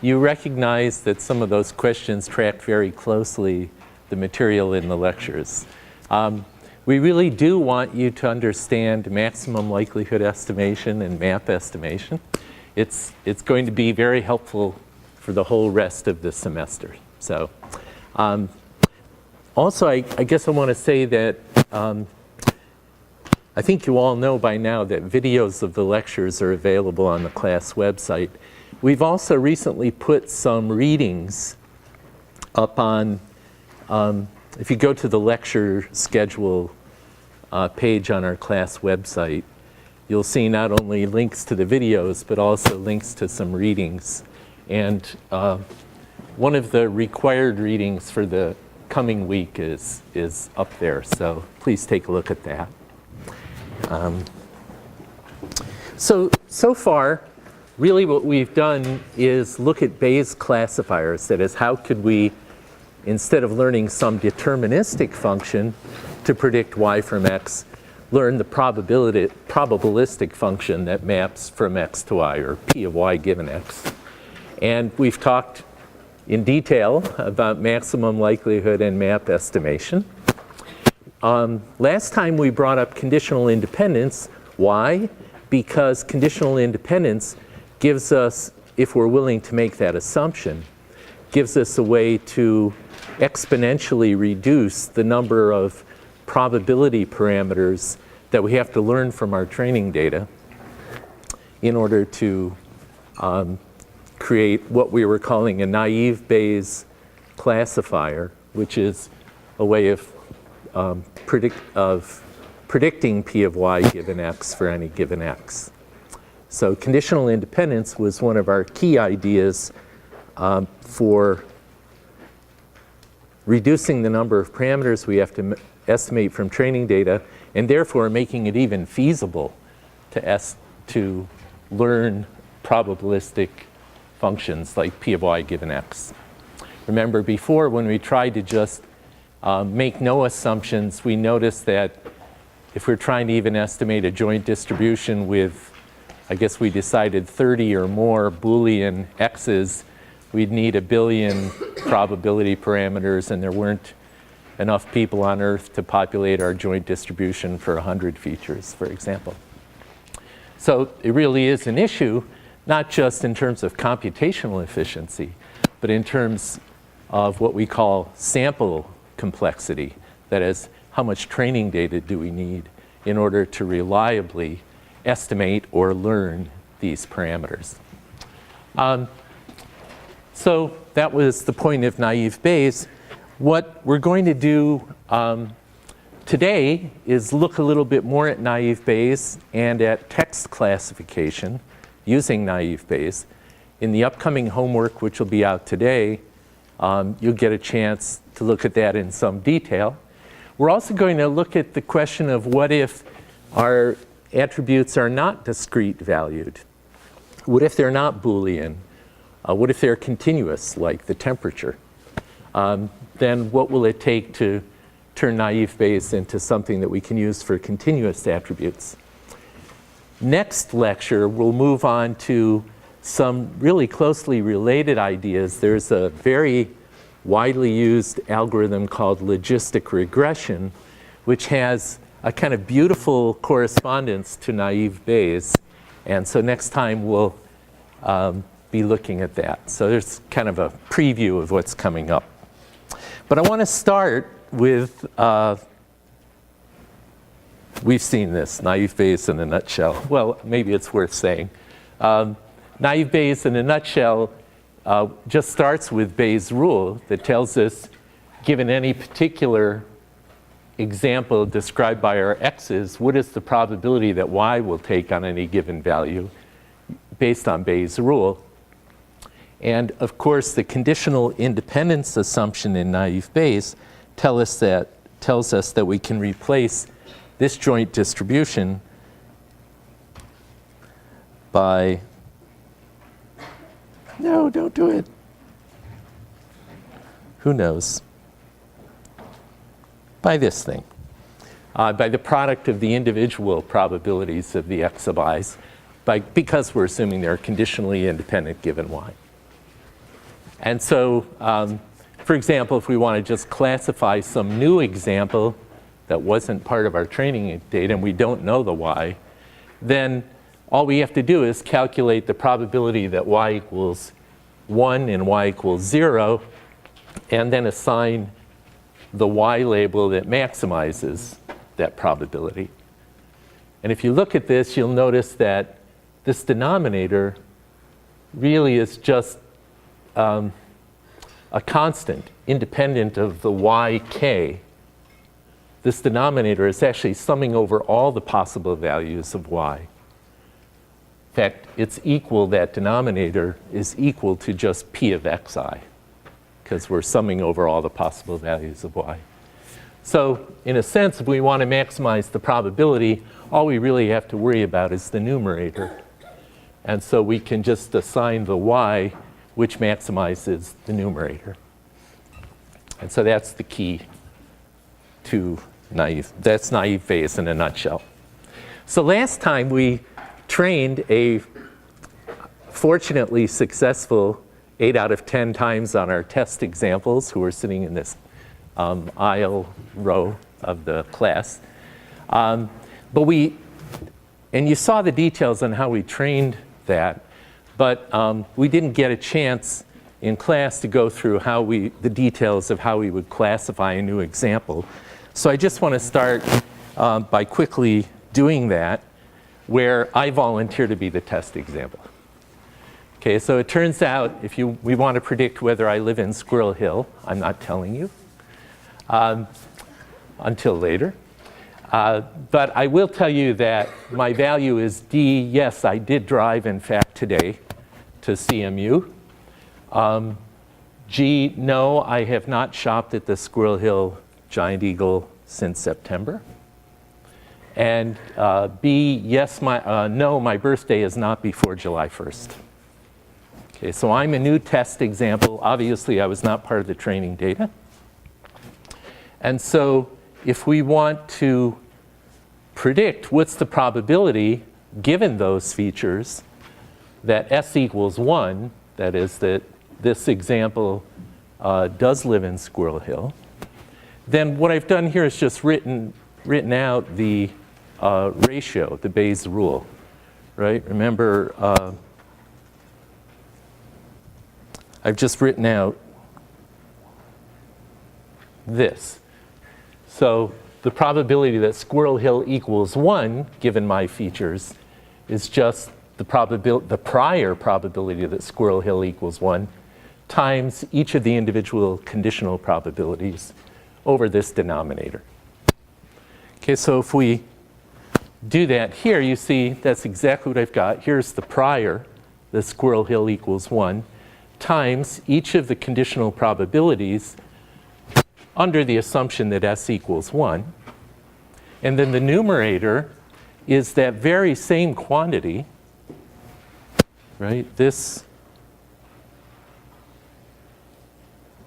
you recognize that some of those questions track very closely the material in the lectures. We really do want you to understand maximum likelihood estimation and map estimation. It's going to be very helpful for the whole rest of the semester. So, also, I guess I want to say that I think you all know by now that videos of the lectures are available on the class website. We've also recently put some readings up on, if you go to the lecture schedule page on our class website, you'll see not only links to the videos, but also links to some readings. And one of the required readings for the coming week is up there, so please take a look at that. So far, really what we've done is look at Bayes classifiers. That is, how could we, instead of learning some deterministic function to predict y from x, learn the probabilistic function that maps from x to y, or p of y given x. And we've talked in detail about maximum likelihood and map estimation. Last time we brought up conditional independence. Why? Because conditional independence gives us, if we're willing to make that assumption, gives us a way to exponentially reduce the number of probability parameters that we have to learn from our training data in order to create what we were calling a naive Bayes classifier, which is a way of predicting p of y given x for any given x. So conditional independence was one of our key ideas for reducing the number of parameters we have to estimate from training data, and therefore making it even feasible to learn probabilistic functions like p of y given x. Remember before, when we tried to just make no assumptions, we noticed that if we're trying to even estimate a joint distribution with, I guess we decided 30 or more Boolean x's, we'd need 1 billion probability parameters, and there weren't enough people on Earth to populate our joint distribution for 100 features, for example. So it really is an issue, not just in terms of computational efficiency, but in terms of what we call sample complexity. That is, how much training data do we need in order to reliably estimate or learn these parameters? So that was the point of naive Bayes. What we're going to do today is look a little bit more at naive Bayes and at text classification using naive Bayes. In the upcoming homework, which will be out today, you'll get a chance to look at that in some detail. We're also going to look at the question of what if our attributes are not discrete valued? What if they're not Boolean? What if they're continuous, like the temperature? Then what will it take to turn naive Bayes into something that we can use for continuous attributes? Next lecture, we'll move on to some really closely related ideas. There's a very widely used algorithm called logistic regression, which has a kind of beautiful correspondence to naive Bayes. And so next time we'll be looking at that. So there's kind of a preview of what's coming up. But I want to start with, we've seen this, naive Bayes in a nutshell. Well, maybe it's worth saying. Naive Bayes in a nutshell just starts with Bayes' rule that tells us, given any particular example described by our x's, what is the probability that y will take on any given value based on Bayes' rule? And of course, the conditional independence assumption in naive Bayes tells us that we can replace this joint distribution by, no, don't do it. Who knows? By this thing, by the product of the individual probabilities of the x sub i's, because we're assuming they're conditionally independent given y. And so, for example, if we want to just classify some new example that wasn't part of our training data and we don't know the y, then all we have to do is calculate the probability that y equals 1 and y equals 0, and then assign the y label that maximizes that probability. And if you look at this, you'll notice that this denominator really is just a constant independent of the yk. This denominator is actually summing over all the possible values of y. In fact, it's equal, that denominator is equal to just p of xi, because we're summing over all the possible values of y. So in a sense, if we want to maximize the probability, all we really have to worry about is the numerator. And so we can just assign the y, which maximizes the numerator. And so that's the key to naive. That's naive Bayes in a nutshell. So last time we trained a fortunately successful 8 out of 10 times on our test examples who were sitting in this aisle row of the class. And you saw the details on how we trained that, but we didn't get a chance in class to go through the details of how we would classify a new example. So I just want to start by quickly doing that, where I volunteer to be the test example. Okay, so it turns out we want to predict whether I live in Squirrel Hill. I'm not telling you until later. But I will tell you that my value is D. Yes, I did drive, in fact, today to CMU. G. No, I have not shopped at the Squirrel Hill Giant Eagle since September. And B. Yes, no, my birthday is not before July 1st. Okay, so I'm a new test example. Obviously, I was not part of the training data. And so if we want to predict what's the probability, given those features, that S equals 1, that is, that this example does live in Squirrel Hill, then what I've done here is just written out the ratio, the Bayes rule, right? Remember, I've just written out this. So the probability that Squirrel Hill equals 1, given my features, is just the prior probability that Squirrel Hill equals 1 times each of the individual conditional probabilities over this denominator. Okay, so if we do that here, you see that's exactly what I've got. Here's the prior, that Squirrel Hill equals 1, times each of the conditional probabilities under the assumption that S equals 1. And then the numerator is that very same quantity, right? This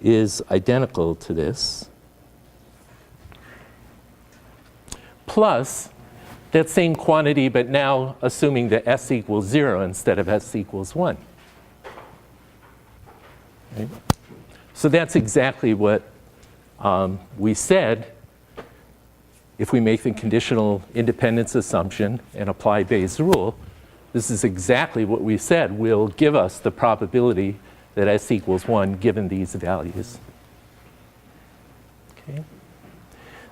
is identical to this, plus that same quantity, but now assuming that S equals 0 instead of S equals 1. Right? So that's exactly what we said. If we make the conditional independence assumption and apply Bayes' rule, this is exactly what we said will give us the probability that S equals 1 given these values. Okay.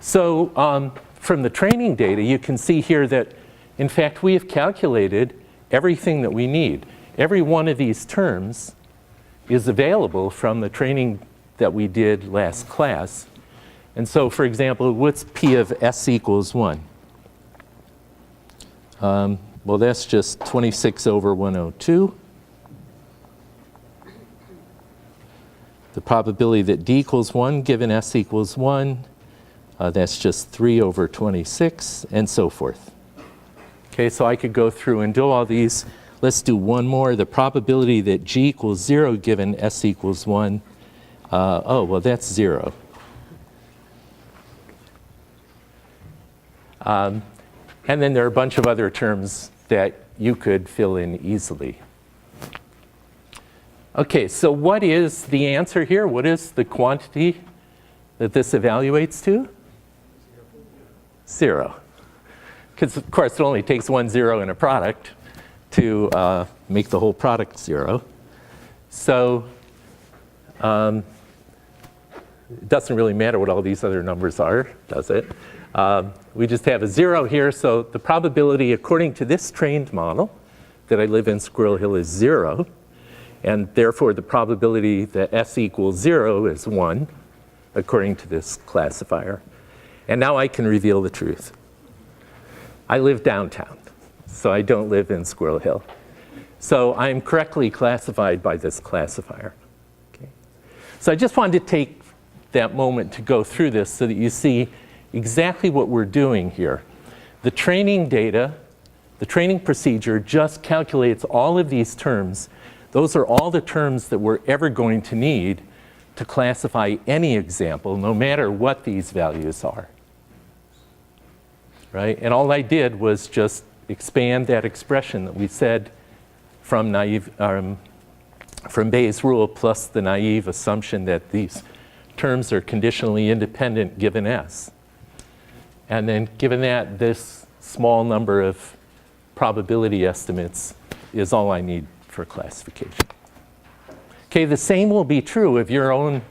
So from the training data, you can see here that, in fact, we have calculated everything that we need. Every one of these terms is available from the training that we did last class. And so, for example, what's P of S equals 1? Well, that's just 26 over 102. The probability that D equals 1 given S equals 1, that's just 3 over 26, and so forth. Okay, so I could go through and do all these. Let's do one more. The probability that G equals 0 given S equals 1, oh, well, that's 0. And then there are a bunch of other terms that you could fill in easily. Okay, so what is the answer here? What is the quantity that this evaluates to? 0. Because, of course, it only takes 1 0 in a product to make the whole product 0. So it doesn't really matter what all these other numbers are, does it? We just have a 0 here. So the probability, according to this trained model, that I live in Squirrel Hill is 0. And therefore, the probability that S equals 0 is 1, according to this classifier. And now I can reveal the truth. I live downtown, so I don't live in Squirrel Hill. So I'm correctly classified by this classifier. Okay. So I just wanted to take that moment to go through this so that you see exactly what we're doing here. The training data, the training procedure just calculates all of these terms. Those are all the terms that we're ever going to need to classify any example, no matter what these values are. Right? And all I did was just expand that expression that we said from Bayes' rule plus the naive assumption that these terms are conditionally independent given S. And then given that, this small number of probability estimates is all I need for classification. Okay, the same will be true of your own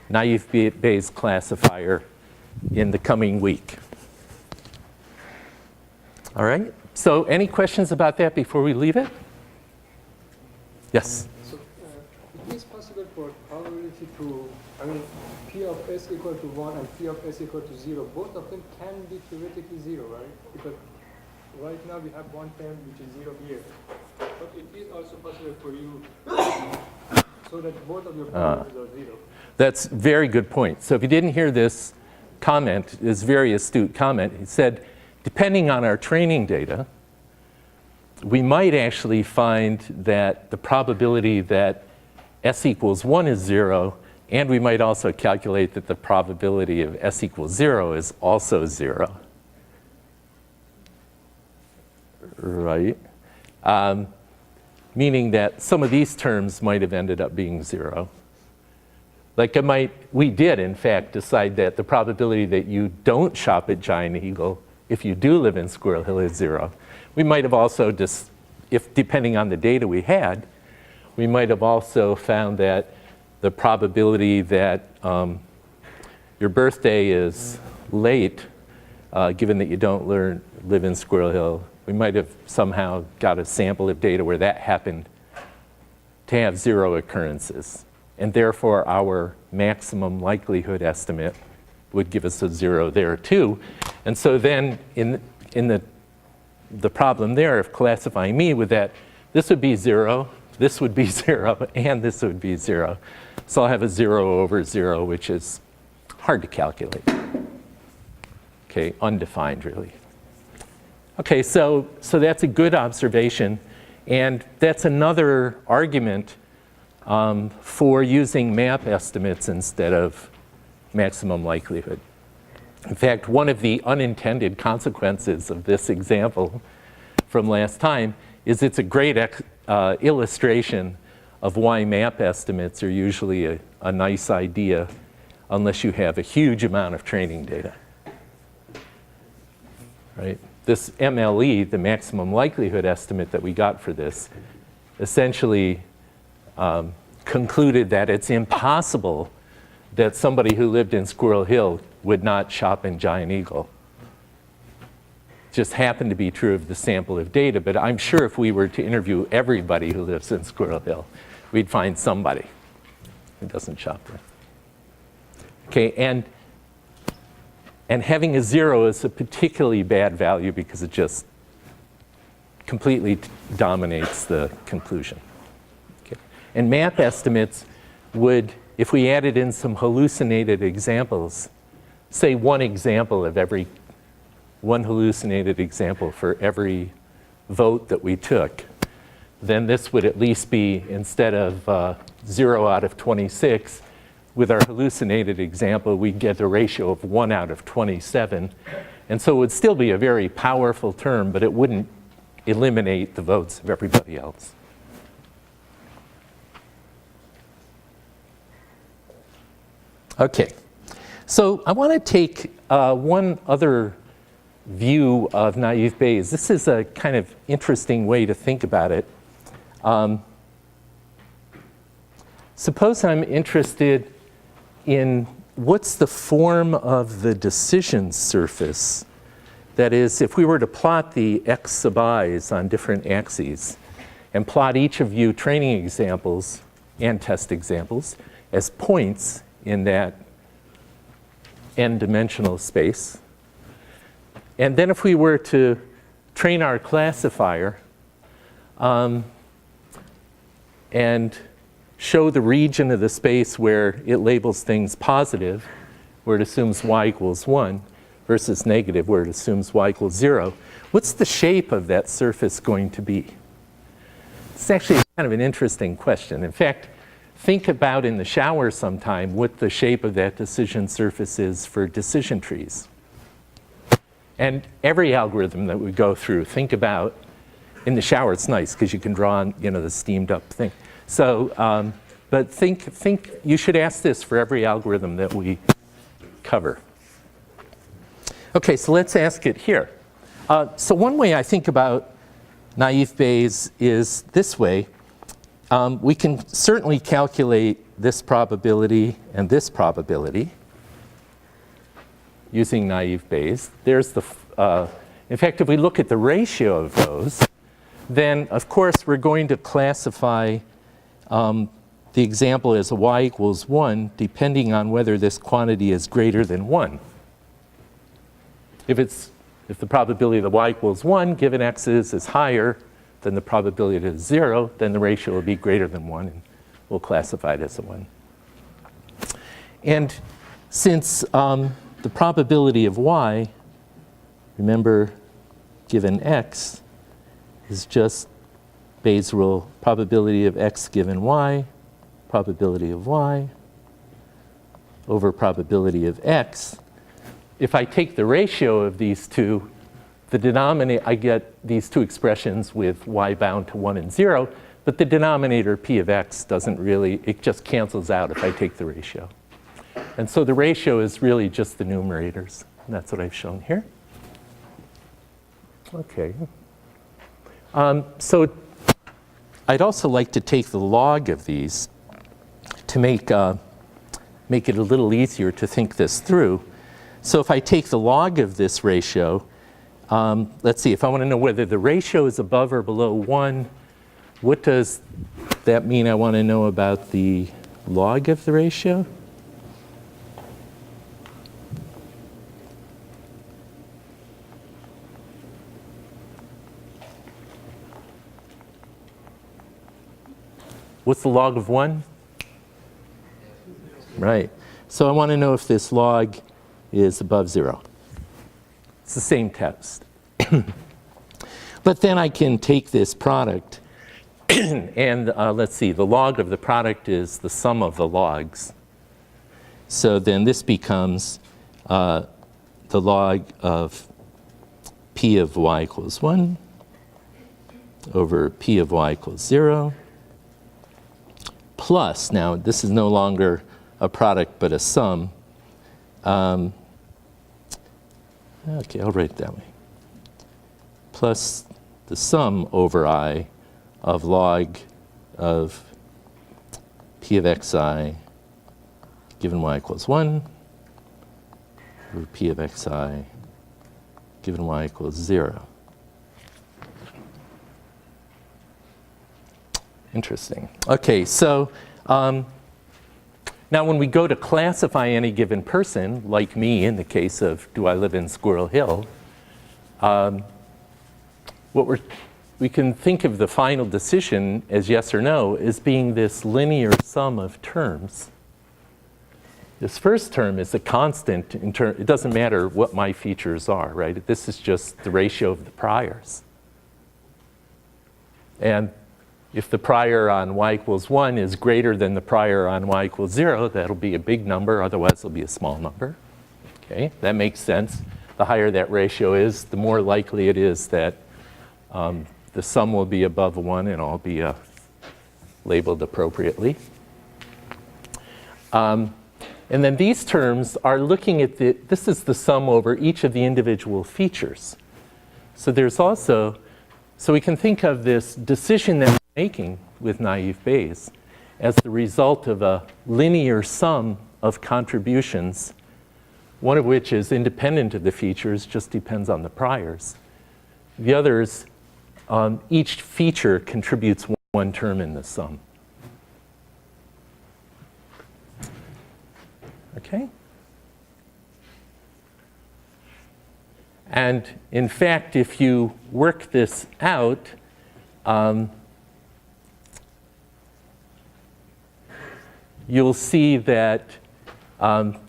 naive Bayes classifier in the coming week. All right, so any questions about that before we leave it? Yes? So it is possible for probability to, I mean, P of S equal to 1 and P of S equal to 0, both of them can be theoretically 0, right? Because right now we have one term which is 0 here. But it is also possible for you so that both of your probabilities are 0. That's a very good point. So if you didn't hear this comment, this very astute comment, he said, depending on our training data, we might actually find that the probability that S equals 1 is 0, and we might also calculate that the probability of S equals 0 is also 0. Right? Meaning that some of these terms might have ended up being 0. Like we did, in fact, decide that the probability that you don't shop at Giant Eagle if you do live in Squirrel Hill is 0. We might have also, depending on the data we had, we might have also found that the probability that your birthday is late, given that you don't live in Squirrel Hill, we might have somehow got a sample of data where that happened to have 0 occurrences. And therefore, our maximum likelihood estimate would give us a 0 there too. And so then in the problem there of classifying me with that, this would be 0, this would be 0, and this would be 0. So I'll have a 0 over 0, which is hard to calculate. Okay, undefined really. Okay, so that's a good observation. And that's another argument for using map estimates instead of maximum likelihood. In fact, one of the unintended consequences of this example from last time is it's a great illustration of why map estimates are usually a nice idea unless you have a huge amount of training data. Right? This MLE, the maximum likelihood estimate that we got for this, essentially concluded that it's impossible that somebody who lived in Squirrel Hill would not shop in Giant Eagle. Just happened to be true of the sample of data, but I'm sure if we were to interview everybody who lives in Squirrel Hill, we'd find somebody who doesn't shop there. Okay, and having a 0 is a particularly bad value because it just completely dominates the conclusion. Okay. And map estimates would, if we added in some hallucinated examples, say one hallucinated example for every vote that we took, then this would at least be, instead of 0 out of 26, with our hallucinated example, we'd get a ratio of 1 out of 27. And so it would still be a very powerful term, but it wouldn't eliminate the votes of everybody else. Okay, so I want to take one other view of naive Bayes. This is a kind of interesting way to think about it. Suppose I'm interested in what's the form of the decision surface. That is, if we were to plot the x sub i's on different axes and plot each of you training examples and test examples as points in that n-dimensional space. And then if we were to train our classifier and show the region of the space where it labels things positive, where it assumes y equals 1, versus negative, where it assumes y equals 0, what's the shape of that surface going to be? It's actually kind of an interesting question. In fact, think about in the shower sometime what the shape of that decision surface is for decision trees. And every algorithm that we go through, think about, in the shower it's nice because you can draw on, the steamed up thing. So, but think you should ask this for every algorithm that we cover. Okay, so let's ask it here. So one way I think about naive Bayes is this way. We can certainly calculate this probability and this probability using naive Bayes. There's the, in fact, if we look at the ratio of those, then of course we're going to classify the example as y equals 1 depending on whether this quantity is greater than 1. If the probability that y equals 1 given x's is higher than the probability that it's 0, then the ratio will be greater than 1, and we'll classify it as a 1. And since the probability of y, remember, given x, is just Bayes' rule, probability of x given y, probability of y, over probability of x. If I take the ratio of these two, the denominator, I get these two expressions with y bound to 1 and 0, but the denominator p of x doesn't really, it just cancels out if I take the ratio. And so the ratio is really just the numerators. And that's what I've shown here. Okay. So I'd also like to take the log of these to make it a little easier to think this through. So if I take the log of this ratio, let's see, if I want to know whether the ratio is above or below 1, what does that mean? I want to know about the log of the ratio. What's the log of 1? Right. So I want to know if this log is above 0. It's the same test. But then I can take this product and let's see, the log of the product is the sum of the logs. So then this becomes the log of p of y equals 1 over p of y equals 0 plus, now this is no longer a product but a sum. Okay, I'll write it that way. Plus the sum over I of log of p of xi given y equals 1 over p of xi given y equals 0. Interesting. Okay, so now when we go to classify any given person, like me in the case of do I live in Squirrel Hill, we can think of the final decision as yes or no as being this linear sum of terms. This first term is a constant in term, it doesn't matter what my features are, right? This is just the ratio of the priors. And if the prior on y equals 1 is greater than the prior on y equals 0, that'll be a big number, otherwise it'll be a small number. Okay, that makes sense. The higher that ratio is, the more likely it is that the sum will be above 1 and all be labeled appropriately. And then these terms are looking at this is the sum over each of the individual features. So there's also, so we can think of this decision that we're making with naive Bayes as the result of a linear sum of contributions, one of which is independent of the features, just depends on the priors. The others, each feature contributes one term in the sum. Okay? And in fact, if you work this out, you'll see that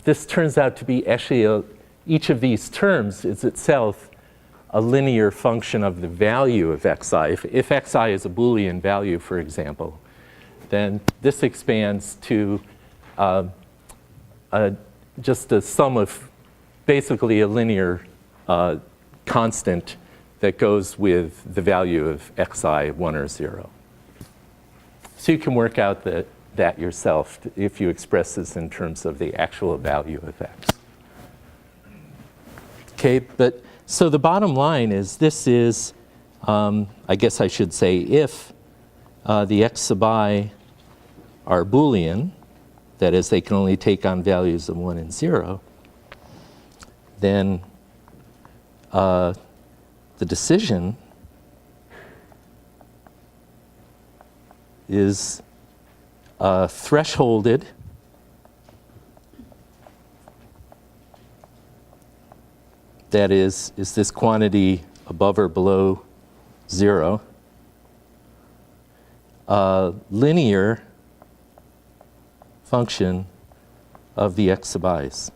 this turns out to be actually each of these terms is itself a linear function of the value of xi. If xi is a Boolean value, for example, then this expands to just a sum of basically a linear constant that goes with the value of xi, 1 or 0. So you can work out that yourself if you express this in terms of the actual value of x. Okay, but so the bottom line is this is, I guess I should say, if the x sub I are Boolean, that is, they can only take on values of 1 and 0, then the decision is thresholded that is this quantity above or below 0 a linear function of the x sub i's.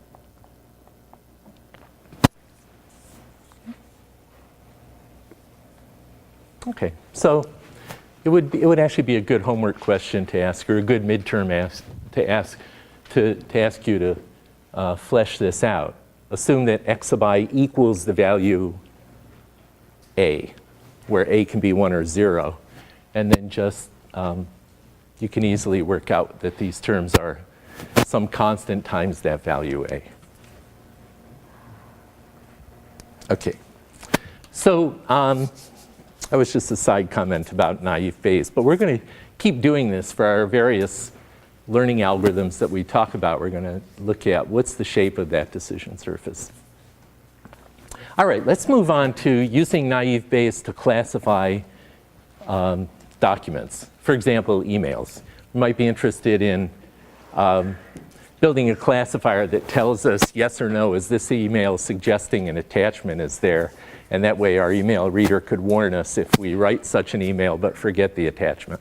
Okay, so it would actually be a good homework question to ask, or a good midterm to ask you to flesh this out. Assume that x sub I equals the value a, where a can be 1 or 0, and then just you can easily work out that these terms are some constant times that value a. Okay, so that was just a side comment about naive Bayes, but we're going to keep doing this for our various learning algorithms that we talk about. We're going to look at what's the shape of that decision surface. All right, let's move on to using naive Bayes to classify documents. For example, emails. We might be interested in building a classifier that tells us yes or no, is this email suggesting an attachment is there? And that way our email reader could warn us if we write such an email but forget the attachment,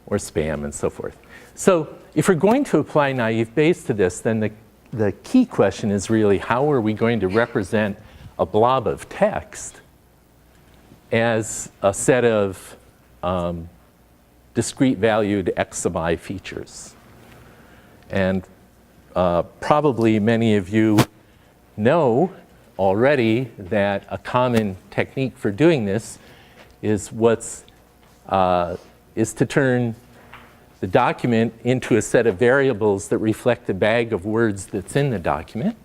or spam and so forth. So if we're going to apply naive Bayes to this, then the key question is really how are we going to represent a blob of text as a set of discrete valued x sub I features. And probably many of you know already that a common technique for doing this is is to turn the document into a set of variables that reflect the bag of words that's in the document.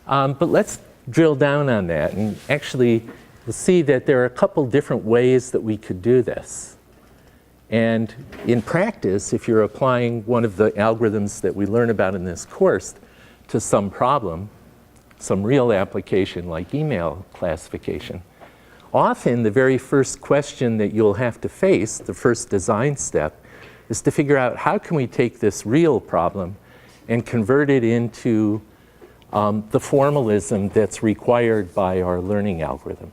But let's drill down on that, and actually we'll see that there are a couple different ways that we could do this. And in practice, if you're applying one of the algorithms that we learn about in this course to some problem, some real application like email classification, often the very first question that you'll have to face, the first design step, is to figure out how can we take this real problem and convert it into the formalism that's required by our learning algorithm.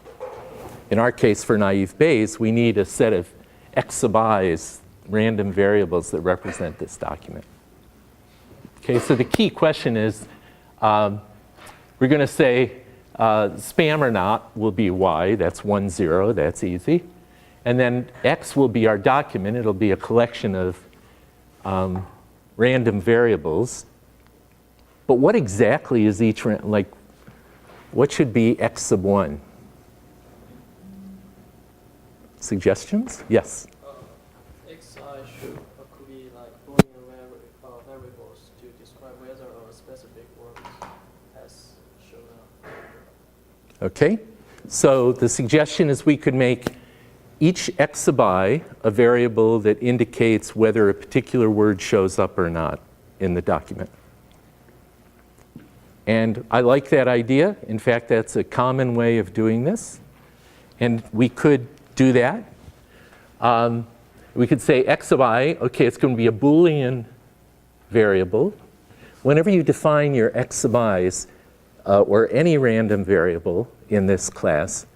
In our case, for naive Bayes, we need a set of x sub i's, random variables that represent this document. Okay, so the key question is, we're going to say spam or not will be y, that's 1, 0, that's easy. And then x will be our document. It'll be a collection of random variables. But what exactly is each, like, what should be x sub 1? Suggestions? Yes? xi could be like Boolean variables to describe whether a specific word has shown up. Okay, so the suggestion is we could make each exaby a variable that indicates whether a particular word shows up or not in the document. And I like that idea. In fact, that's a common way of doing this. And we could do that. We could say exaby, okay, it's going to be a Boolean variable. Whenever you define your exabys or any random variable in this class,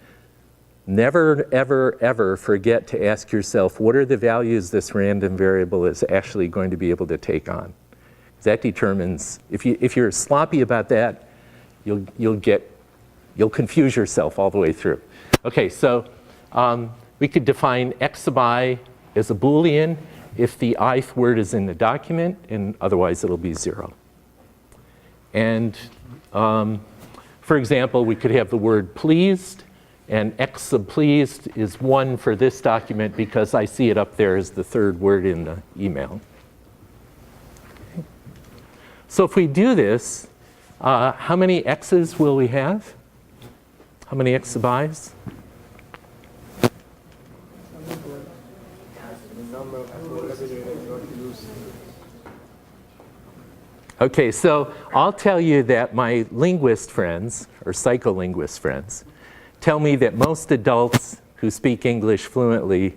never, ever, ever forget to ask yourself, what are the values this random variable is actually going to be able to take on? That determines, if you're sloppy about that, you'll confuse yourself all the way through. Okay, so we could define exaby as a Boolean if the ith word is in the document, and otherwise it'll be 0. And for example, we could have the word pleased, and x sub pleased is 1 for this document because I see it up there as the third word in the email. So if we do this, how many x's will we have? How many exabys? Okay, so I'll tell you that my linguist friends, or psycholinguist friends, tell me that most adults who speak English fluently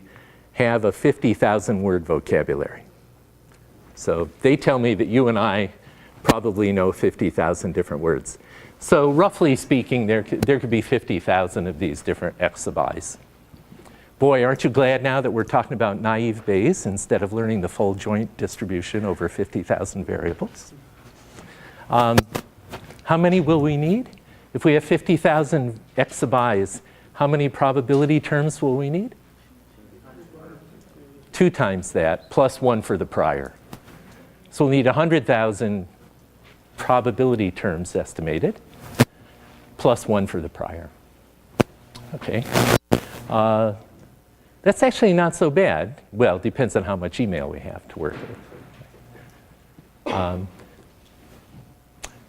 have a 50,000 word vocabulary. So they tell me that you and I probably know 50,000 different words. So roughly speaking, there could be 50,000 of these different exabys. Boy, aren't you glad now that we're talking about naive Bayes instead of learning the full joint distribution over 50,000 variables? How many will we need? If we have 50,000 exabys, how many probability terms will we need? 2 times that, plus 1 for the prior. So we'll need 100,000 probability terms estimated, plus 1 for the prior. Okay. That's actually not so bad. Well, it depends on how much email we have to work with.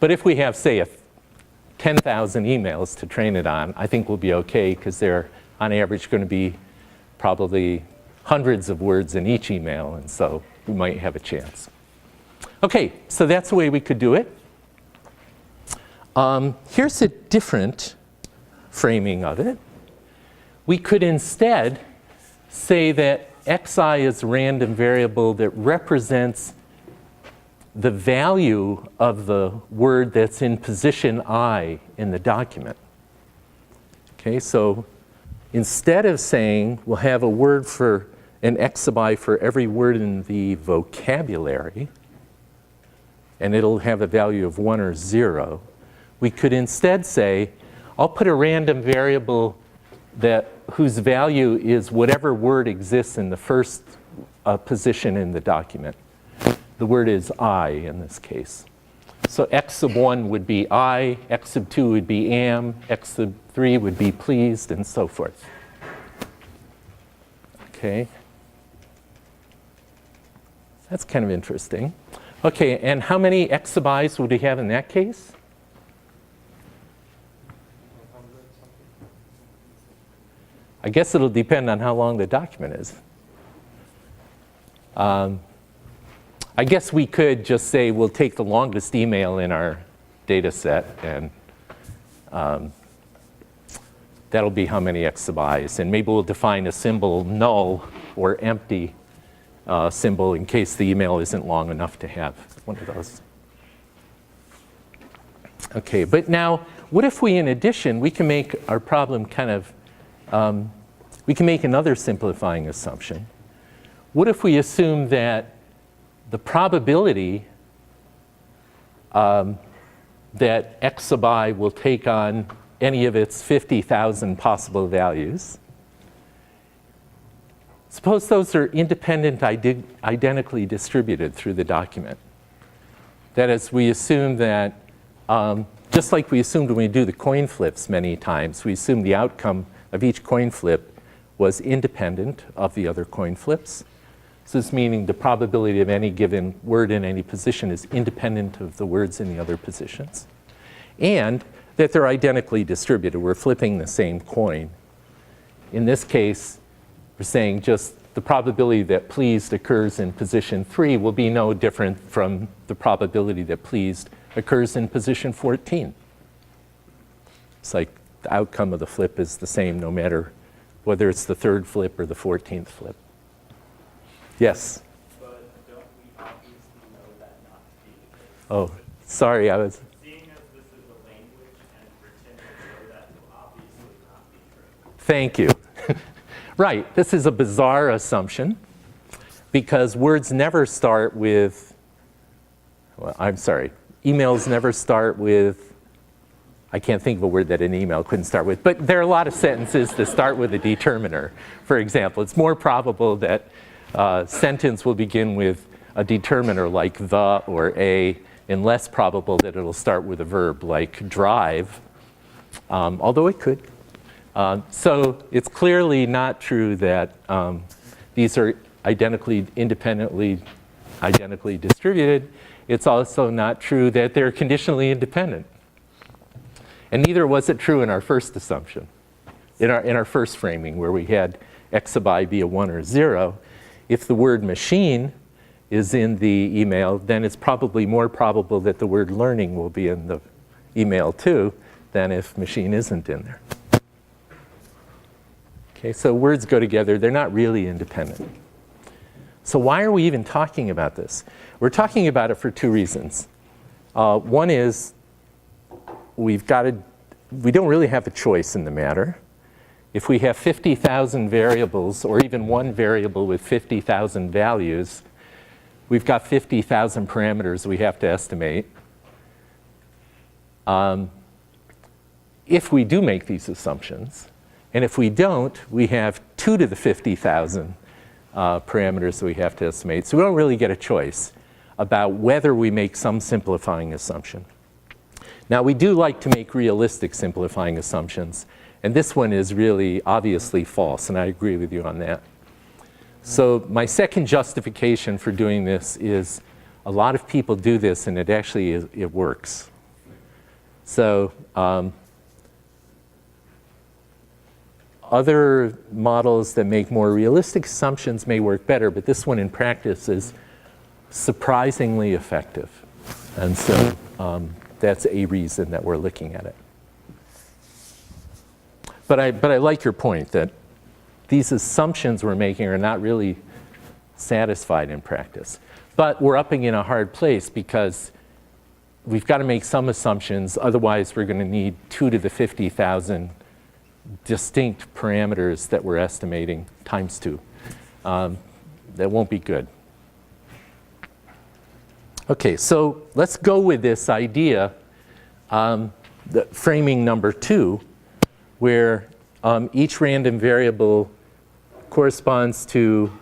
But if we have, say, 10,000 emails to train it on, I think we'll be okay because they're, on average, going to be probably hundreds of words in each email, and so we might have a chance. Okay, so that's the way we could do it. Here's a different framing of it. We could instead say that xi is a random variable that represents the value of the word that's in position I in the document. Okay, so instead of saying we'll have a word for an exaby for every word in the vocabulary, and it'll have a value of 1 or 0, we could instead say, I'll put a random variable whose value is whatever word exists in the first position in the document. The word is I in this case. So x sub 1 would be I, x sub 2 would be am, x sub 3 would be pleased, and so forth. Okay. That's kind of interesting. Okay, and how many exabys would we have in that case? I guess it'll depend on how long the document is. I guess we could just say we'll take the longest email in our data set, and that'll be how many exabys. And maybe we'll define a symbol null or empty symbol in case the email isn't long enough to have one of those. Okay, but now what if we, in addition, we can make our problem kind of, we can make another simplifying assumption. What if we assume that the probability that x sub I will take on any of its 50,000 possible values, suppose those are independent, identically distributed through the document. That is, we assume that, just like we assumed when we do the coin flips many times, we assume the outcome of each coin flip was independent of the other coin flips. So this meaning the probability of any given word in any position is independent of the words in the other positions. And that they're identically distributed. We're flipping the same coin. In this case, we're saying just the probability that pleased occurs in position 3 will be no different from the probability that pleased occurs in position 14. It's like the outcome of the flip is the same no matter whether it's the 3rd flip or the 14th flip. Yes? But don't we obviously know that not to be the case? Oh, sorry, I was... Seeing as this is a language and written to show that will obviously not be true. Thank you. Right, this is a bizarre assumption because words never start with, well, I'm sorry, emails never start with, I can't think of a word that an email couldn't start with, but there are a lot of sentences that start with a determiner. For example, it's more probable that a sentence will begin with a determiner like the or a, and less probable that it'll start with a verb like drive, although it could. So it's clearly not true that these are identically distributed. It's also not true that they're conditionally independent. And neither was it true in our first assumption, in our first framing where we had x sub I be a 1 or 0. If the word machine is in the email, then it's probably more probable that the word learning will be in the email too than if machine isn't in there. Okay, so words go together. They're not really independent. So why are we even talking about this? We're talking about it for 2 reasons. One is we don't really have a choice in the matter. If we have 50,000 variables or even one variable with 50,000 values, we've got 50,000 parameters we have to estimate. If we do make these assumptions, and if we don't, we have 2 to the 50,000 parameters that we have to estimate. So we don't really get a choice about whether we make some simplifying assumption. Now, we do like to make realistic simplifying assumptions. And this one is really obviously false, and I agree with you on that. So my second justification for doing this is a lot of people do this, and it works. So other models that make more realistic assumptions may work better, but this one in practice is surprisingly effective. And so that's a reason that we're looking at it. But I like your point that these assumptions we're making are not really satisfied in practice. But we're upping in a hard place because we've got to make some assumptions, otherwise we're going to need 2 to the 50,000 distinct parameters that we're estimating times 2. That won't be good. Okay, so let's go with this idea, the framing number 2, where each random variable corresponds to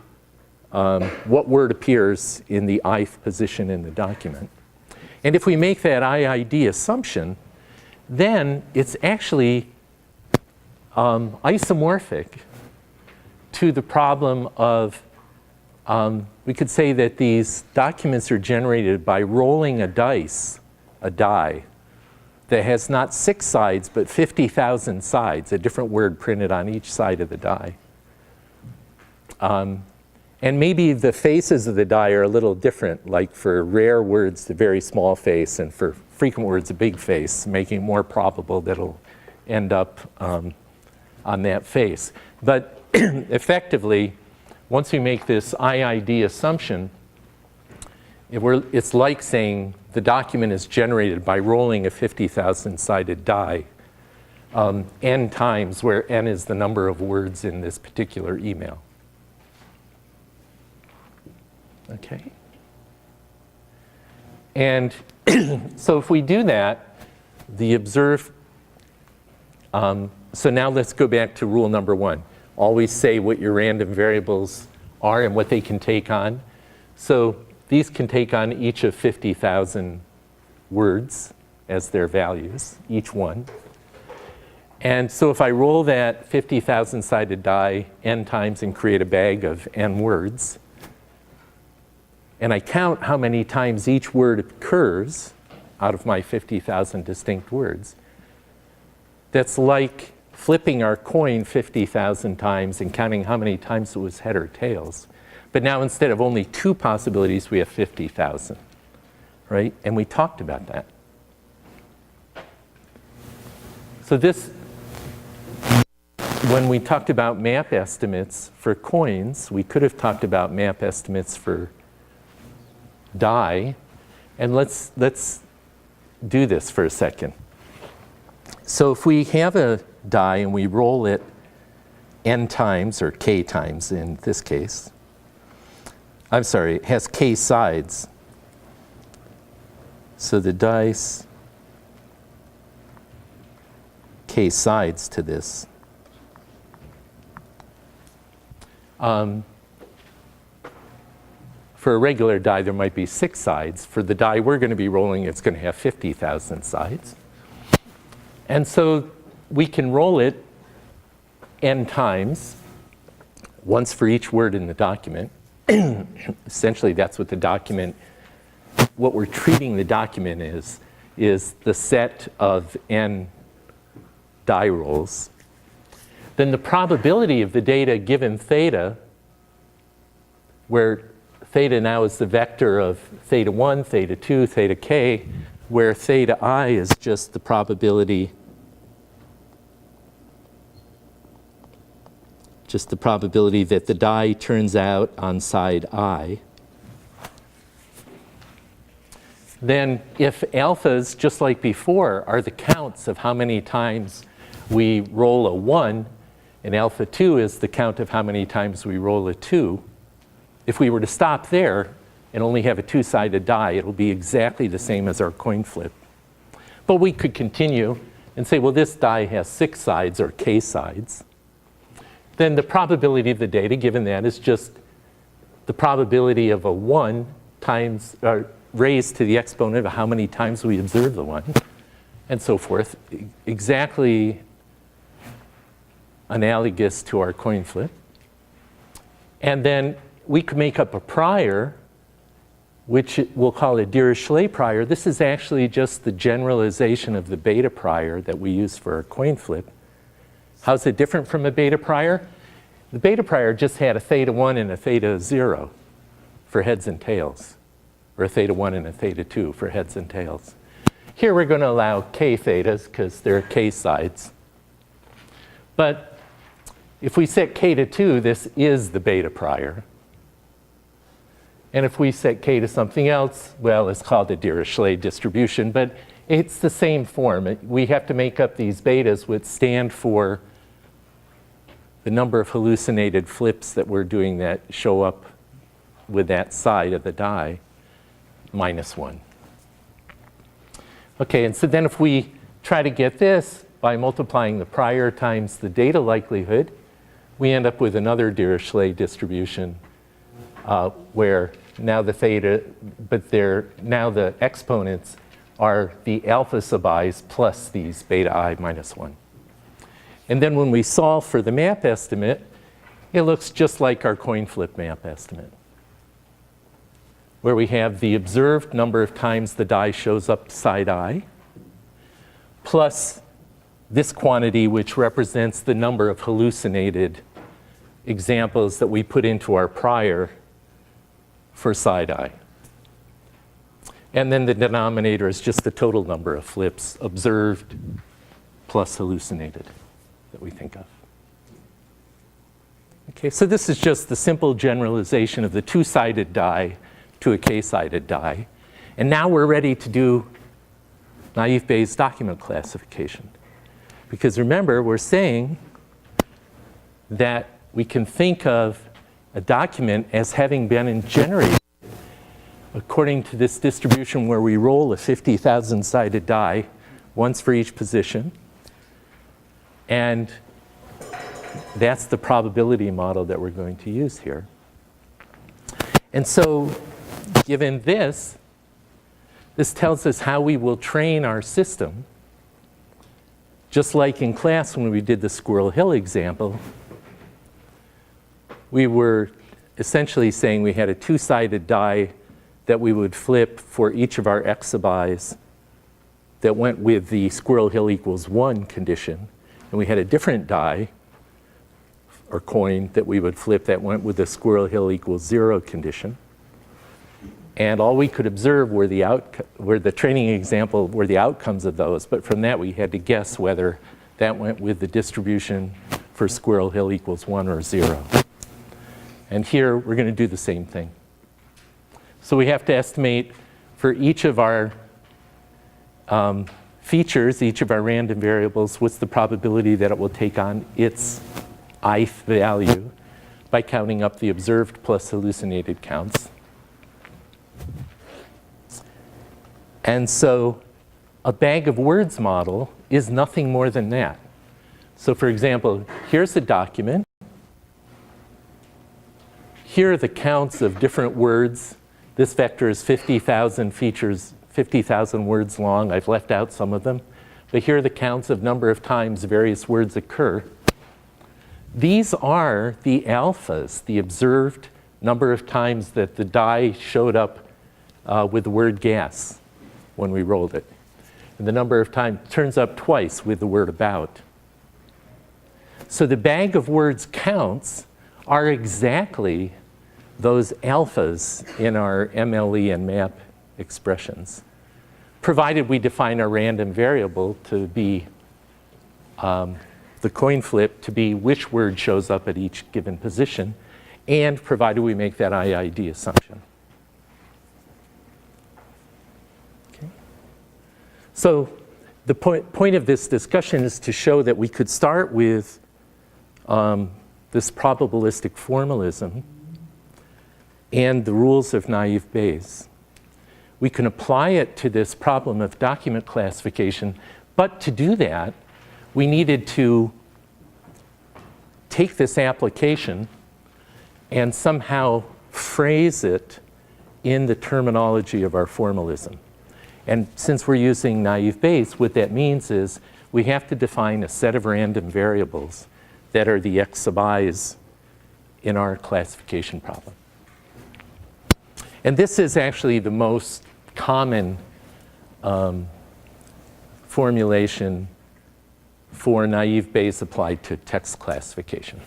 what word appears in the ith position in the document. And if we make that IID assumption, then it's actually isomorphic to the problem of, we could say that these documents are generated by rolling a die, that has not 6 sides, but 50,000 sides, a different word printed on each side of the die. And maybe the faces of the die are a little different, like for rare words, the very small face, and for frequent words, a big face, making it more probable that it'll end up on that face. But effectively, once we make this IID assumption, it's like saying the document is generated by rolling a 50,000-sided die n times, where n is the number of words in this particular email. Okay? And so if we do that, the observed, so now let's go back to rule number 1. Always say what your random variables are and what they can take on. So these can take on each of 50,000 words as their values, each one. And so if I roll that 50,000-sided die n times and create a bag of n words, and I count how many times each word occurs out of my 50,000 distinct words, that's like flipping our coin 50,000 times and counting how many times it was head or tails. But now instead of only 2 possibilities, we have 50,000, right? And we talked about that. So this, when we talked about map estimates for coins, we could have talked about map estimates for die. And let's do this for a second. So if we have a die and we roll it n times, or k times in this case, I'm sorry, it has k sides. So the dice, k sides to this. For a regular die, there might be 6 sides. For the die we're going to be rolling, it's going to have 50,000 sides. And so we can roll it n times, once for each word in the document. Essentially, that's what the document, what we're treating the document is the set of n die rolls. Then the probability of the data given theta, where theta now is the vector of theta 1, theta 2, theta k, where theta I is just the probability that the die turns out on side I. Then if alphas, just like before, are the counts of how many times we roll a 1, and alpha 2 is the count of how many times we roll a 2, if we were to stop there and only have a 2-sided die, it'll be exactly the same as our coin flip. But we could continue and say, well, this die has 6 sides, or k sides. Then the probability of the data given that is just the probability of a 1 times, raised to the exponent of how many times we observe the 1, and so forth. Exactly analogous to our coin flip. And then we could make up a prior, which we'll call a Dirichlet prior. This is actually just the generalization of the beta prior that we use for our coin flip. How's it different from a beta prior? The beta prior just had a theta 1 and a theta 0 for heads and tails, or a theta 1 and a theta 2 for heads and tails. Here we're going to allow k thetas because they're k sides. But if we set k to 2, this is the beta prior. And if we set k to something else, well, it's called a Dirichlet distribution, but it's the same form. We have to make up these betas which stand for the number of hallucinated flips that we're doing that show up with that side of the die, minus 1. Okay, and so then if we try to get this by multiplying the prior times the data likelihood, we end up with another Dirichlet distribution where now the theta, but now the exponents are the alpha sub i's plus these beta I minus 1. And then when we solve for the map estimate, it looks just like our coin flip map estimate, where we have the observed number of times the die shows up side I, plus this quantity, which represents the number of hallucinated examples that we put into our prior for side I. And then the denominator is just the total number of flips observed plus hallucinated that we think of. Okay, so this is just the simple generalization of the 2-sided die to a k-sided die. And now we're ready to do naive Bayes document classification. Because remember, we're saying that we can think of a document as having been generated according to this distribution where we roll a 50,000-sided die, once for each position. And that's the probability model that we're going to use here. And so given this, this tells us how we will train our system. Just like in class when we did the Squirrel Hill example, we were essentially saying we had a 2-sided die that we would flip for each of our x sub i's that went with the squirrel hill equals 1 condition. And we had a different die or coin that we would flip that went with the squirrel hill equals 0 condition. And all we could observe were the training example were the outcomes of those. But from that, we had to guess whether that went with the distribution for squirrel hill equals 1 or 0. And here, we're going to do the same thing. So we have to estimate for each of our features, each of our random variables, what's the probability that it will take on its ith value by counting up the observed plus hallucinated counts. And so a bag of words model is nothing more than that. So for example, here's a document. Here are the counts of different words. This vector is 50,000 features, 50,000 words long. I've left out some of them. But here are the counts of number of times various words occur. These are the alphas, the observed number of times that the die showed up with the word gas when we rolled it. And the number of times turns up twice with the word about. So the bag of words counts are exactly those alphas in our MLE and MAP expressions, provided we define our random variable to be the coin flip to be which word shows up at each given position, and provided we make that IID assumption. Okay. So the point of this discussion is to show that we could start with this probabilistic formalism and the rules of naive Bayes. We can apply it to this problem of document classification, but to do that, we needed to take this application and somehow phrase it in the terminology of our formalism. And since we're using naive Bayes, what that means is we have to define a set of random variables that are the x sub i's in our classification problem. And this is actually the most common formulation for naive Bayes applied to text classification.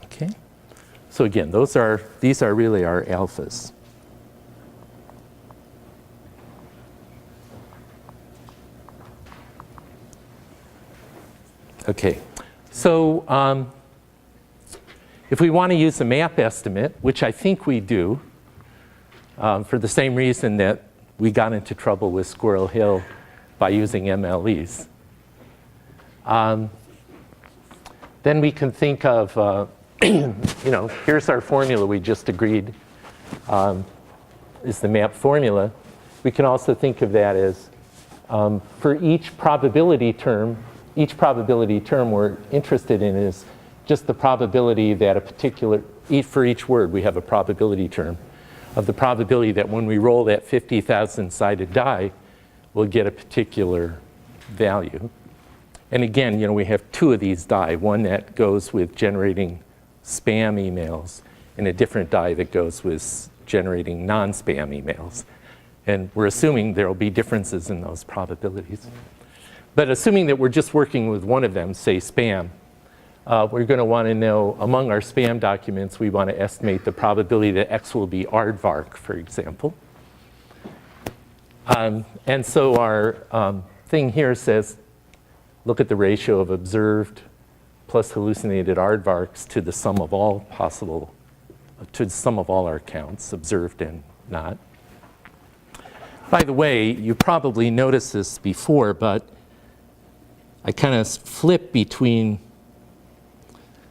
Okay. So again, these are really our alphas. Okay. So if we want to use a map estimate, which I think we do, for the same reason that we got into trouble with Squirrel Hill by using MLEs, then we can think of, here's our formula we just agreed is the map formula. We can also think of that as for each probability term we're interested in is just the probability that a particular, for each word we have a probability term of the probability that when we roll that 50,000 sided die, we'll get a particular value. And again, we have two of these die, one that goes with generating spam emails and a different die that goes with generating non-spam emails. And we're assuming there will be differences in those probabilities. But assuming that we're just working with one of them, say spam, we're going to want to know, among our spam documents, we want to estimate the probability that X will be aardvark, for example. And so our thing here says, look at the ratio of observed plus hallucinated aardvarks to the sum of all possible, to the sum of all our counts, observed and not. By the way, you probably noticed this before, but I kind of flip between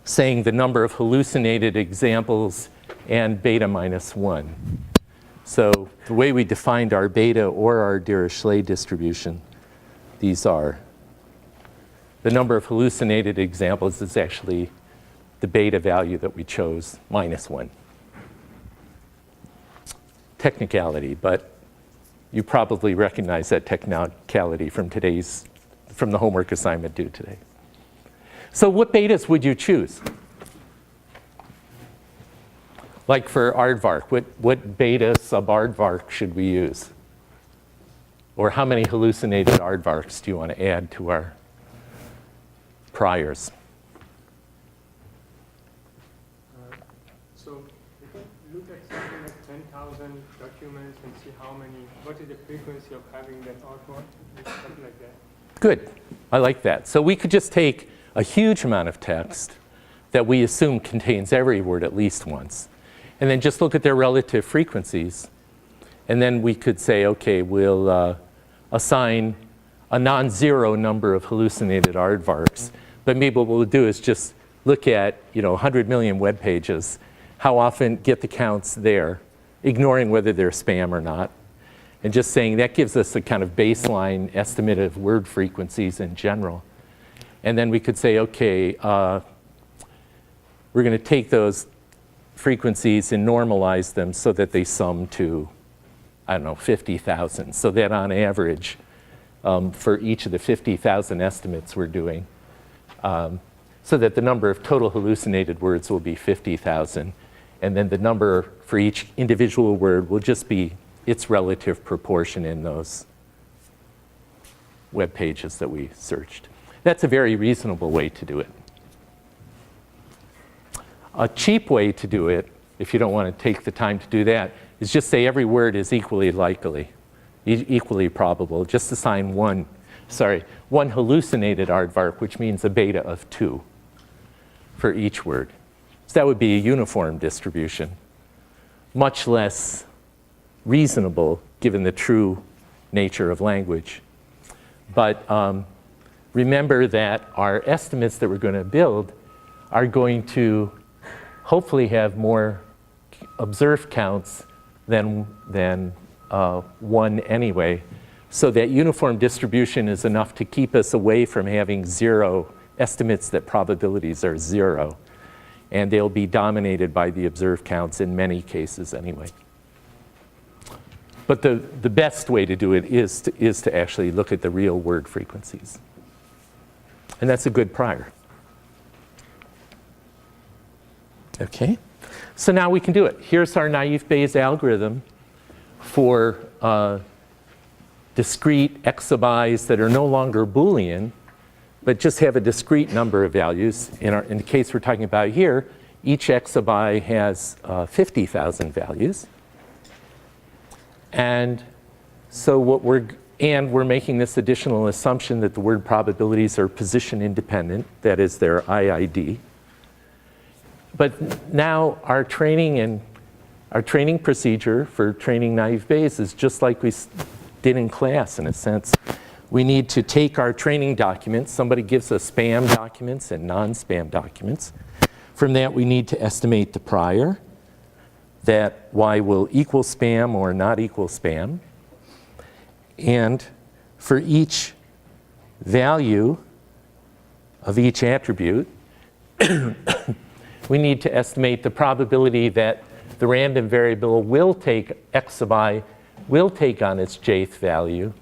saying the number of hallucinated examples and beta minus 1. So the way we defined our beta or our Dirichlet distribution, these are. The number of hallucinated examples is actually the beta value that we chose, minus 1. Technicality, but you probably recognize that technicality from the homework assignment due today. So what betas would you choose? Like for aardvark, what beta sub-aardvark should we use? Or how many hallucinated aardvarks do you want to add to our priors? So we can look at something like 10,000 documents and see what is the frequency of having that artwork, something like that. Good. I like that. So we could just take a huge amount of text that we assume contains every word at least once, and then just look at their relative frequencies. And then we could say, okay, we'll assign a non-zero number of hallucinated aardvarks. But maybe what we'll do is just look at 100 million web pages, how often get the counts there, ignoring whether they're spam or not, and just saying that gives us a kind of baseline estimate of word frequencies in general. And then we could say, okay, we're going to take those frequencies and normalize them so that they sum to, I don't know, 50,000. So that on average, for each of the 50,000 estimates we're doing, so that the number of total hallucinated words will be 50,000. And then the number for each individual word will just be its relative proportion in those web pages that we searched. That's a very reasonable way to do it. A cheap way to do it, if you don't want to take the time to do that, is just say every word is equally likely, equally probable. Just assign one hallucinated aardvark, which means a beta of 2 for each word. So that would be a uniform distribution, much less reasonable given the true nature of language. But remember that our estimates that we're going to build are going to hopefully have more observed counts than one anyway. So that uniform distribution is enough to keep us away from having zero estimates that probabilities are 0. And they'll be dominated by the observed counts in many cases anyway. But the best way to do it is to actually look at the real word frequencies. And that's a good prior. Okay, so now we can do it. Here's our naive Bayes algorithm for discrete x sub i's that are no longer Boolean, but just have a discrete number of values. In the case we're talking about here, each x sub I has 50,000 values. And so we're making this additional assumption that the word probabilities are position independent, that is their IID. But now our training procedure for training naive Bayes is just like we did in class in a sense. We need to take our training documents. Somebody gives us spam documents and non-spam documents. From that, we need to estimate the prior, that y will equal spam or not equal spam. And for each value of each attribute, we need to estimate the probability that the random variable will take x sub I, will take on its jth value,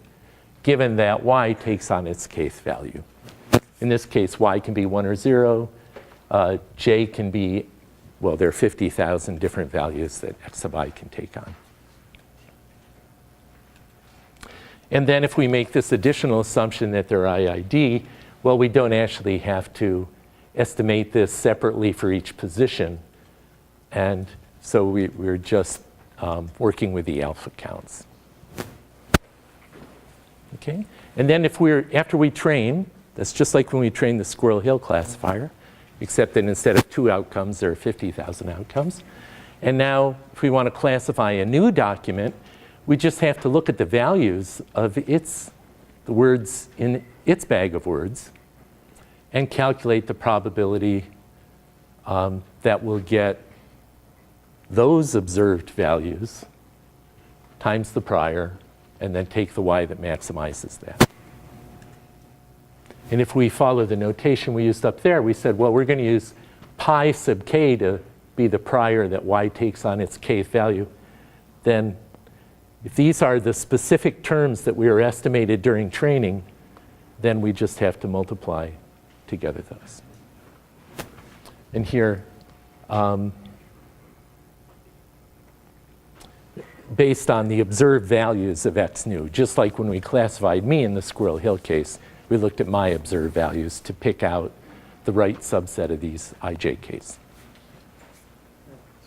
given that y takes on its kth value. In this case, y can be 1 or 0. J can be, well, there are 50,000 different values that x sub I can take on. And then if we make this additional assumption that they're IID, well, we don't actually have to estimate this separately for each position. And so we're just working with the alpha counts. Okay? And then after we train, that's just like when we train the Squirrel Hill classifier, except that instead of 2 outcomes, there are 50,000 outcomes. And now, if we want to classify a new document, we just have to look at the values of the words in its bag of words and calculate the probability that we'll get those observed values times the prior, and then take the y that maximizes that. And if we follow the notation we used up there, we said, well, we're going to use pi sub k to be the prior that y takes on its kth value. Then if these are the specific terms that we are estimated during training, then we just have to multiply together those. And here, based on the observed values of x new. Just like when we classified me in the Squirrel Hill case, we looked at my observed values to pick out the right subset of these ijk's.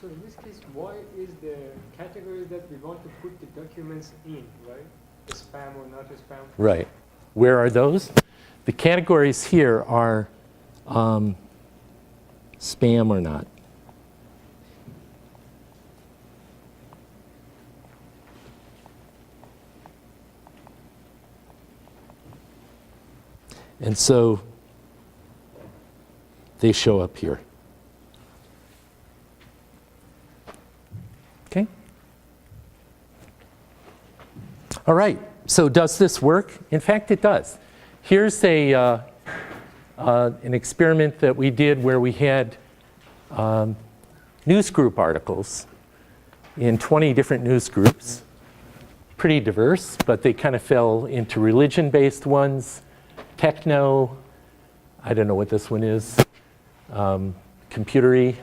So in this case, why is the category that we want to put the documents in, right? Spam or not spam? Right. Where are those? The categories here are spam or not. And so they show up here. Okay? All right. So does this work? In fact, it does. Here's an experiment that we did where we had newsgroup articles in 20 different news groups. Pretty diverse, but they kind of fell into religion-based ones, techno, I don't know what this one is, computery,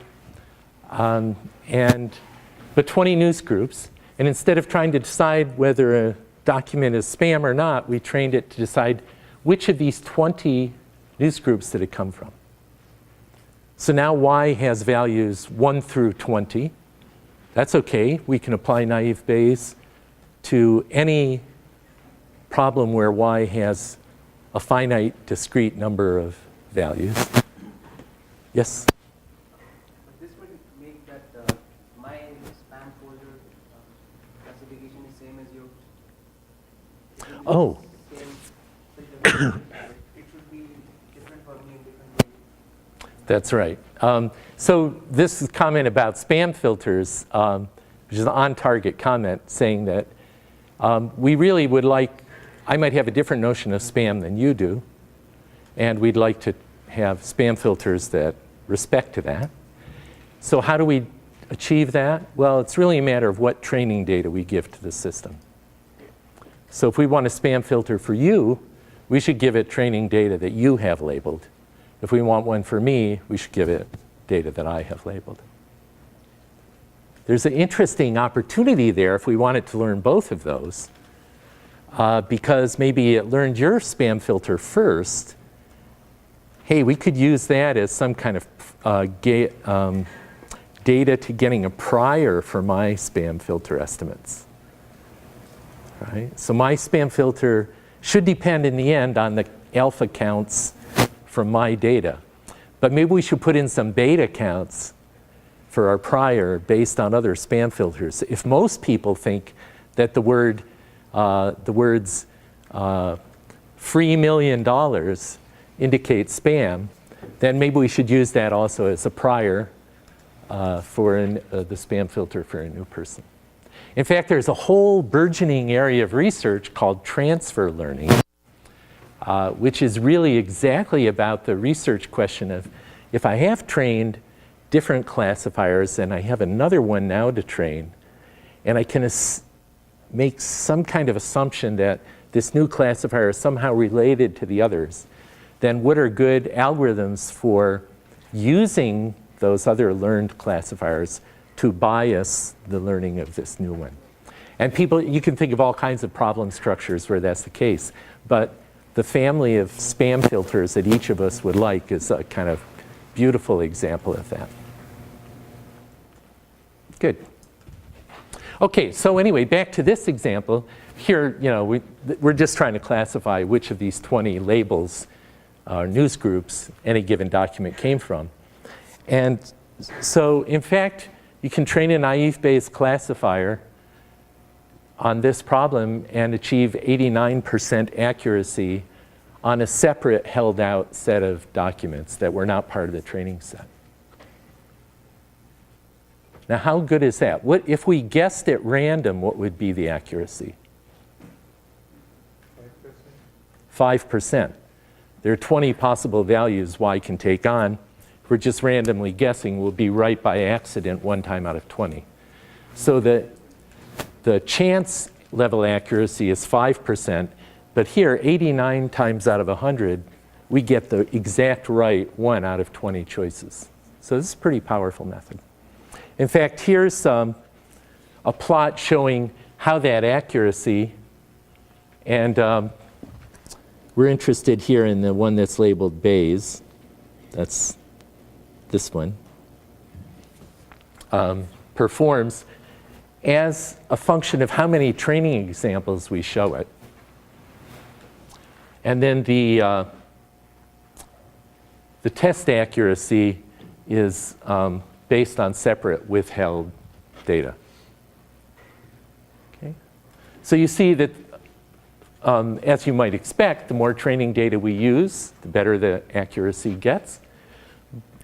but 20 news groups. And instead of trying to decide whether a document is spam or not, we trained it to decide which of these 20 news groups did it come from. So now y has values 1 through 20. That's okay. We can apply naive Bayes to any problem where y has a finite discrete number of values. Yes? But this would make that my spam folder classification is same as yours. Oh. It should be different for me in different ways. That's right. So this is a comment about spam filters, which is an on-target comment saying that we really would like, I might have a different notion of spam than you do, and we'd like to have spam filters that respect to that. So how do we achieve that? Well, it's really a matter of what training data we give to the system. So if we want a spam filter for you, we should give it training data that you have labeled. If we want one for me, we should give it data that I have labeled. There's an interesting opportunity there if we wanted to learn both of those, because maybe it learned your spam filter first. Hey, we could use that as some kind of data to getting a prior for my spam filter estimates. Right? So my spam filter should depend in the end on the alpha counts from my data. But maybe we should put in some beta counts for our prior based on other spam filters. If most people think that the words free $1 million indicate spam, then maybe we should use that also as a prior for the spam filter for a new person. In fact, there's a whole burgeoning area of research called transfer learning, which is really exactly about the research question of if I have trained different classifiers and I have another one now to train, and I can make some kind of assumption that this new classifier is somehow related to the others, then what are good algorithms for using those other learned classifiers to bias the learning of this new one? And people, you can think of all kinds of problem structures where that's the case, but the family of spam filters that each of us would like is a kind of beautiful example of that. Good. Okay, so anyway, back to this example. Here, you know, we're just trying to classify which of these 20 labels or news groups any given document came from. And so, in fact, you can train a naive Bayes classifier on this problem and achieve 89% accuracy on a separate held out set of documents that were not part of the training set. Now, how good is that? What if we guessed at random, what would be the accuracy? 5%. There are 20 possible values y can take on. If we're just randomly guessing, we'll be right by accident 1 time out of 20. So the chance level accuracy is 5%, but here, 89 times out of 100, we get the exact right 1 out of 20 choices. So this is a pretty powerful method. In fact, here's a plot showing how that accuracy, and we're interested here in the one that's labeled Bayes. That's this one. Performs as a function of how many training examples we show it. And then the test accuracy is based on separate withheld data. Okay? So you see that, as you might expect, the more training data we use, the better the accuracy gets.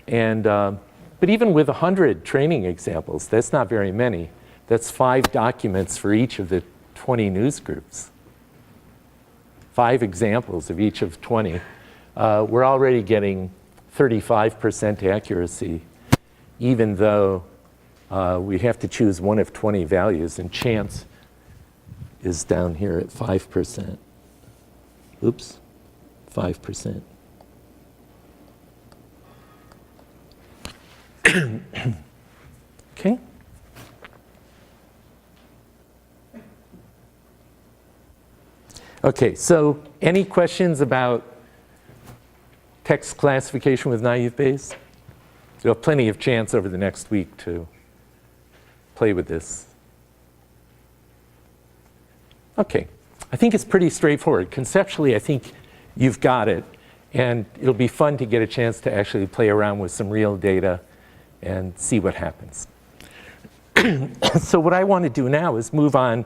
And, but even with 100 training examples, that's not very many. That's 5 documents for each of the 20 news groups. 5 examples of each of 20. We're already getting 35% accuracy, even though we have to choose one of 20 values, and chance is down here at 5%. Oops, 5%. Okay. Okay, so any questions about text classification with naive Bayes? You'll have plenty of chance over the next week to play with this. Okay, I think it's pretty straightforward. Conceptually, I think you've got it, and it'll be fun to get a chance to actually play around with some real data and see what happens. So what I want to do now is move on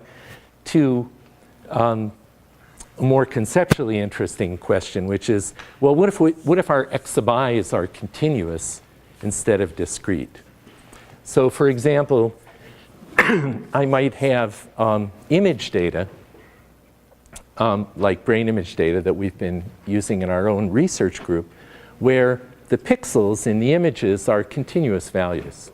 to a more conceptually interesting question, which is, well, what if our x sub i's are continuous instead of discrete? So for example, I might have image data, like brain image data that we've been using in our own research group, where the pixels in the images are continuous values.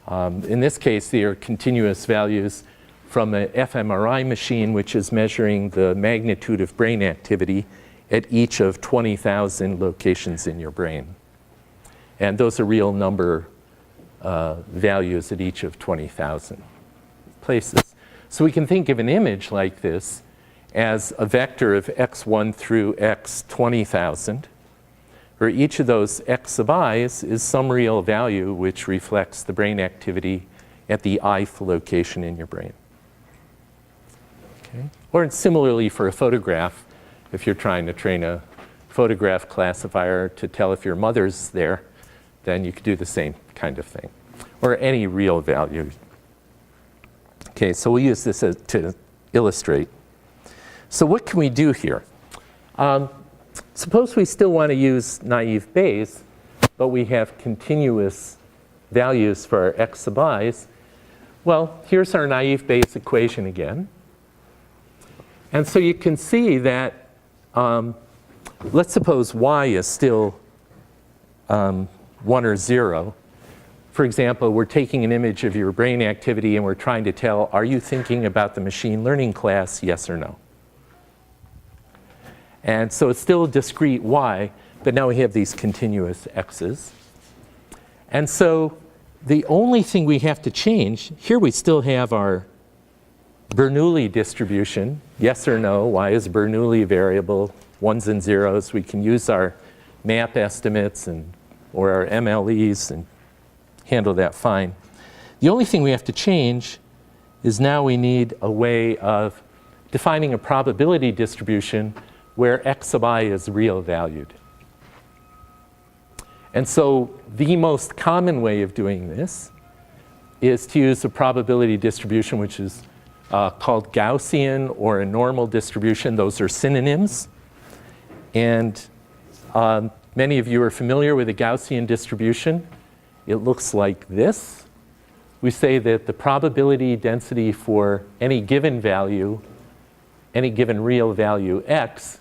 In this case, they are continuous values from an fMRI machine, which is measuring the magnitude of brain activity at each of 20,000 locations in your brain. And those are real number values at each of 20,000 places. So we can think of an image like this as a vector of x1 through x 20,000, where each of those x sub i's is some real value which reflects the brain activity at the ith location in your brain. Okay. Or similarly for a photograph, if you're trying to train a photograph classifier to tell if your mother's there, then you could do the same kind of thing. Or any real value. Okay, so we'll use this to illustrate. So what can we do here? Suppose we still want to use naive Bayes, but we have continuous values for our x sub i's. Well, here's our naive Bayes equation again. And so you can see that, let's suppose y is still 1 or 0. For example, we're taking an image of your brain activity and we're trying to tell, are you thinking about the machine learning class, yes or no? And so it's still a discrete y, but now we have these continuous x's. And so the only thing we have to change, here we still have our Bernoulli distribution, yes or no, y is a Bernoulli variable, 1s and 0s. We can use our map estimates or our MLEs and handle that fine. The only thing we have to change is now we need a way of defining a probability distribution where x sub I is real valued. And so the most common way of doing this is to use a probability distribution which is called Gaussian or a normal distribution. Those are synonyms. And many of you are familiar with a Gaussian distribution. It looks like this. We say that the probability density for any given value, any given real value x,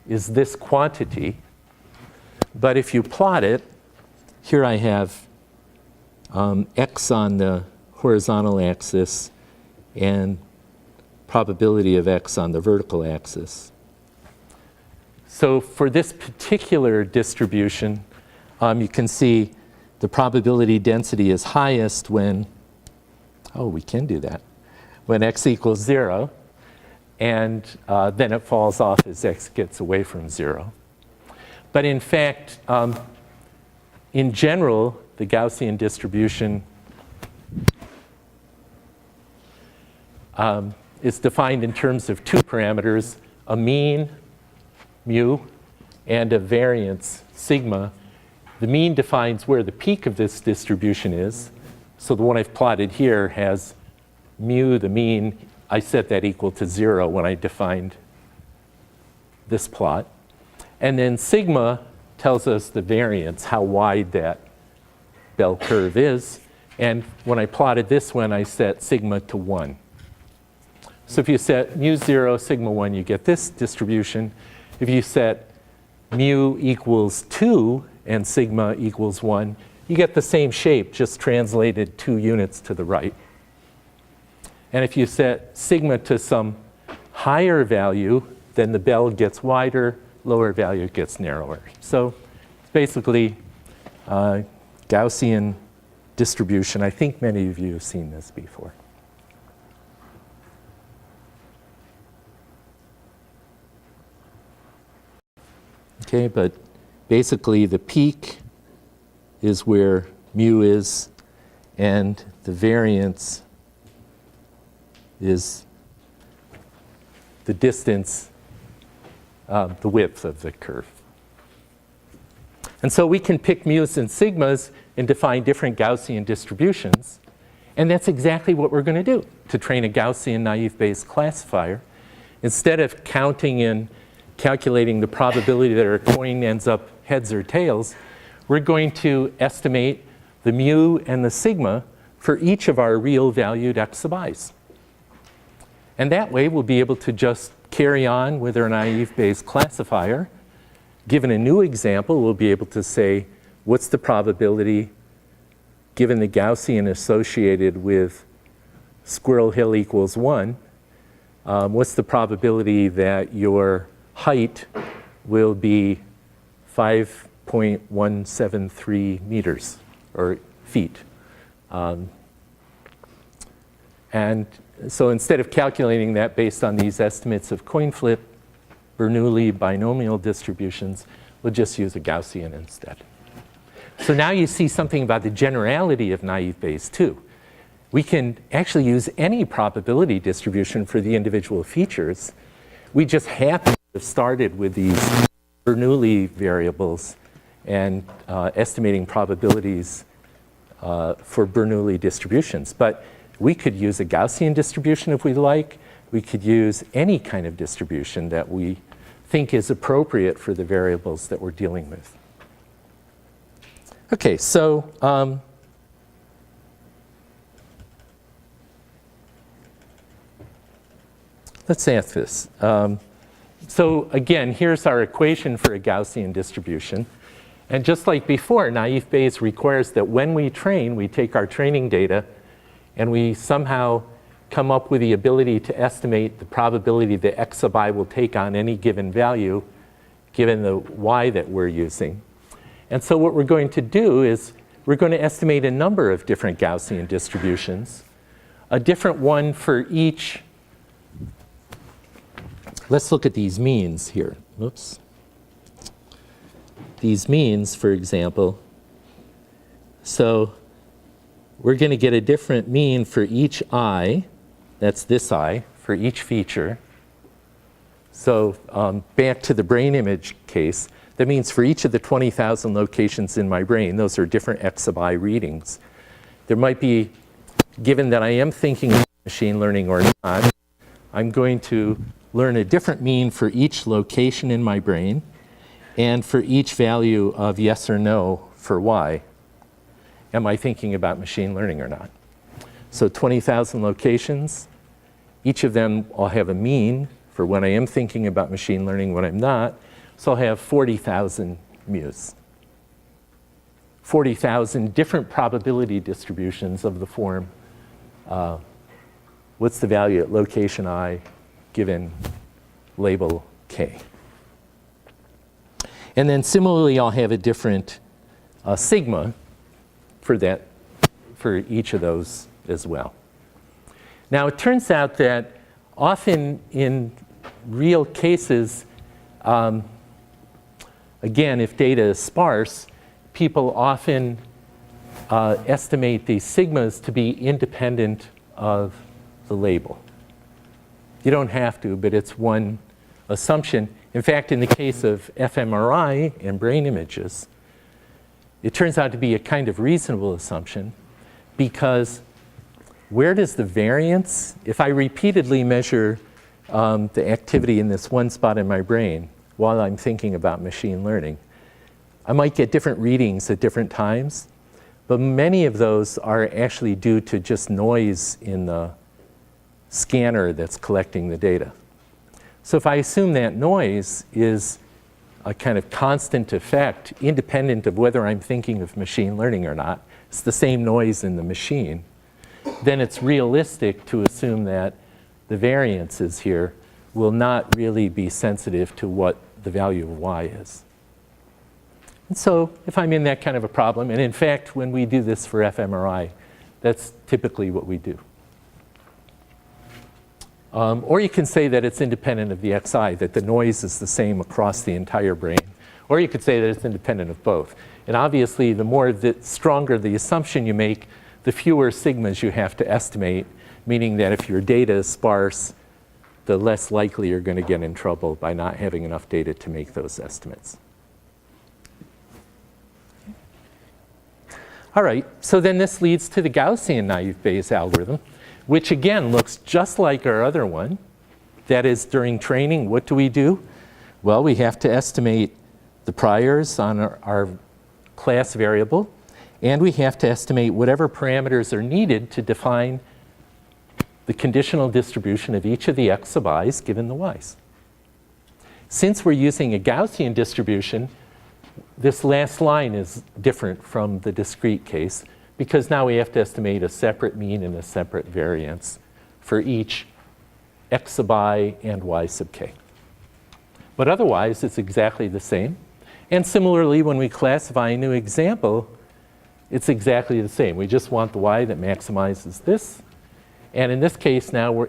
is this quantity. But if you plot it, here I have x on the horizontal axis and probability of x on the vertical axis. So for this particular distribution, you can see the probability density is highest when Oh, we can do that. When x equals 0, and then it falls off as x gets away from 0. But in fact, in general, the Gaussian distribution is defined in terms of two parameters, a mean, mu, and a variance, sigma. The mean defines where the peak of this distribution is. So the one I've plotted here has mu, the mean. I set that equal to 0 when I defined this plot. And then sigma tells us the variance, how wide that bell curve is. And when I plotted this one, I set sigma to 1. So if you set mu 0, sigma 1, you get this distribution. If you set mu equals 2 and sigma equals 1, you get the same shape, just translated 2 units to the right. And if you set sigma to some higher value, then the bell gets wider, lower value gets narrower. So it's basically Gaussian distribution. I think many of you have seen this before. Okay, but basically the peak is where mu is, and the variance is the distance, the width of the curve. And so we can pick mu's and sigmas and define different Gaussian distributions. And that's exactly what we're going to do to train a Gaussian naive Bayes classifier. Instead of counting and calculating the probability that our coin ends up heads or tails, we're going to estimate the mu and the sigma for each of our real valued x sub i's. And that way we'll be able to just carry on with our naive Bayes classifier. Given a new example, we'll be able to say, what's the probability, given the Gaussian associated with Squirrel Hill equals 1, what's the probability that your height will be 5.173 meters or feet. And so instead of calculating that based on these estimates of coin flip Bernoulli binomial distributions, we'll just use a Gaussian instead. So now you see something about the generality of naive Bayes too. We can actually use any probability distribution for the individual features. We just happen to have started with these Bernoulli variables and estimating probabilities for Bernoulli distributions. But we could use a Gaussian distribution if we like. We could use any kind of distribution that we think is appropriate for the variables that we're dealing with. Okay, so let's ask this. So again, here's our equation for a Gaussian distribution. And just like before, naive Bayes requires that when we train, we take our training data and we somehow come up with the ability to estimate the probability that x sub I will take on any given value, given the y that we're using. And so what we're going to do is we're going to estimate a number of different Gaussian distributions, a different one for each. Let's look at these means here. Oops. These means, for example. So we're going to get a different mean for each I. That's this I, for each feature. So back to the brain image case, that means for each of the 20,000 locations in my brain, those are different x sub I readings. There might be, given that I am thinking of machine learning or not, I'm going to learn a different mean for each location in my brain and for each value of yes or no for y. Am I thinking about machine learning or not? So 20,000 locations, each of them will have a mean for when I am thinking about machine learning, when I'm not. So I'll have 40,000 mu's. 40,000 different probability distributions of the form, what's the value at location I given label k. And then similarly, I'll have a different sigma for that, for each of those as well. Now, it turns out that often in real cases, again, if data is sparse, people often estimate these sigmas to be independent of the label. You don't have to, but it's one assumption. In fact, in the case of fMRI and brain images, it turns out to be a kind of reasonable assumption, because where does the variance, if I repeatedly measure the activity in this one spot in my brain while I'm thinking about machine learning, I might get different readings at different times, but many of those are actually due to just noise in the scanner that's collecting the data. So if I assume that noise is a kind of constant effect, independent of whether I'm thinking of machine learning or not, it's the same noise in the machine, then it's realistic to assume that the variances here will not really be sensitive to what the value of y is. And so if I'm in that kind of a problem, and in fact, when we do this for fMRI, that's typically what we do. Or you can say that it's independent of the xi, that the noise is the same across the entire brain. Or you could say that it's independent of both. And obviously, the stronger the assumption you make, the fewer sigmas you have to estimate, meaning that if your data is sparse, the less likely you're going to get in trouble by not having enough data to make those estimates. All right, so then this leads to the Gaussian naive Bayes algorithm, which again looks just like our other one. That is, during training, what do? Well, we have to estimate the priors on our class variable, and we have to estimate whatever parameters are needed to define the conditional distribution of each of the x sub i's given the y's. Since we're using a Gaussian distribution, this last line is different from the discrete case, because now we have to estimate a separate mean and a separate variance for each x sub I and y sub k. But otherwise, it's exactly the same. And similarly, when we classify a new example, it's exactly the same. We just want the y that maximizes this. And in this case now,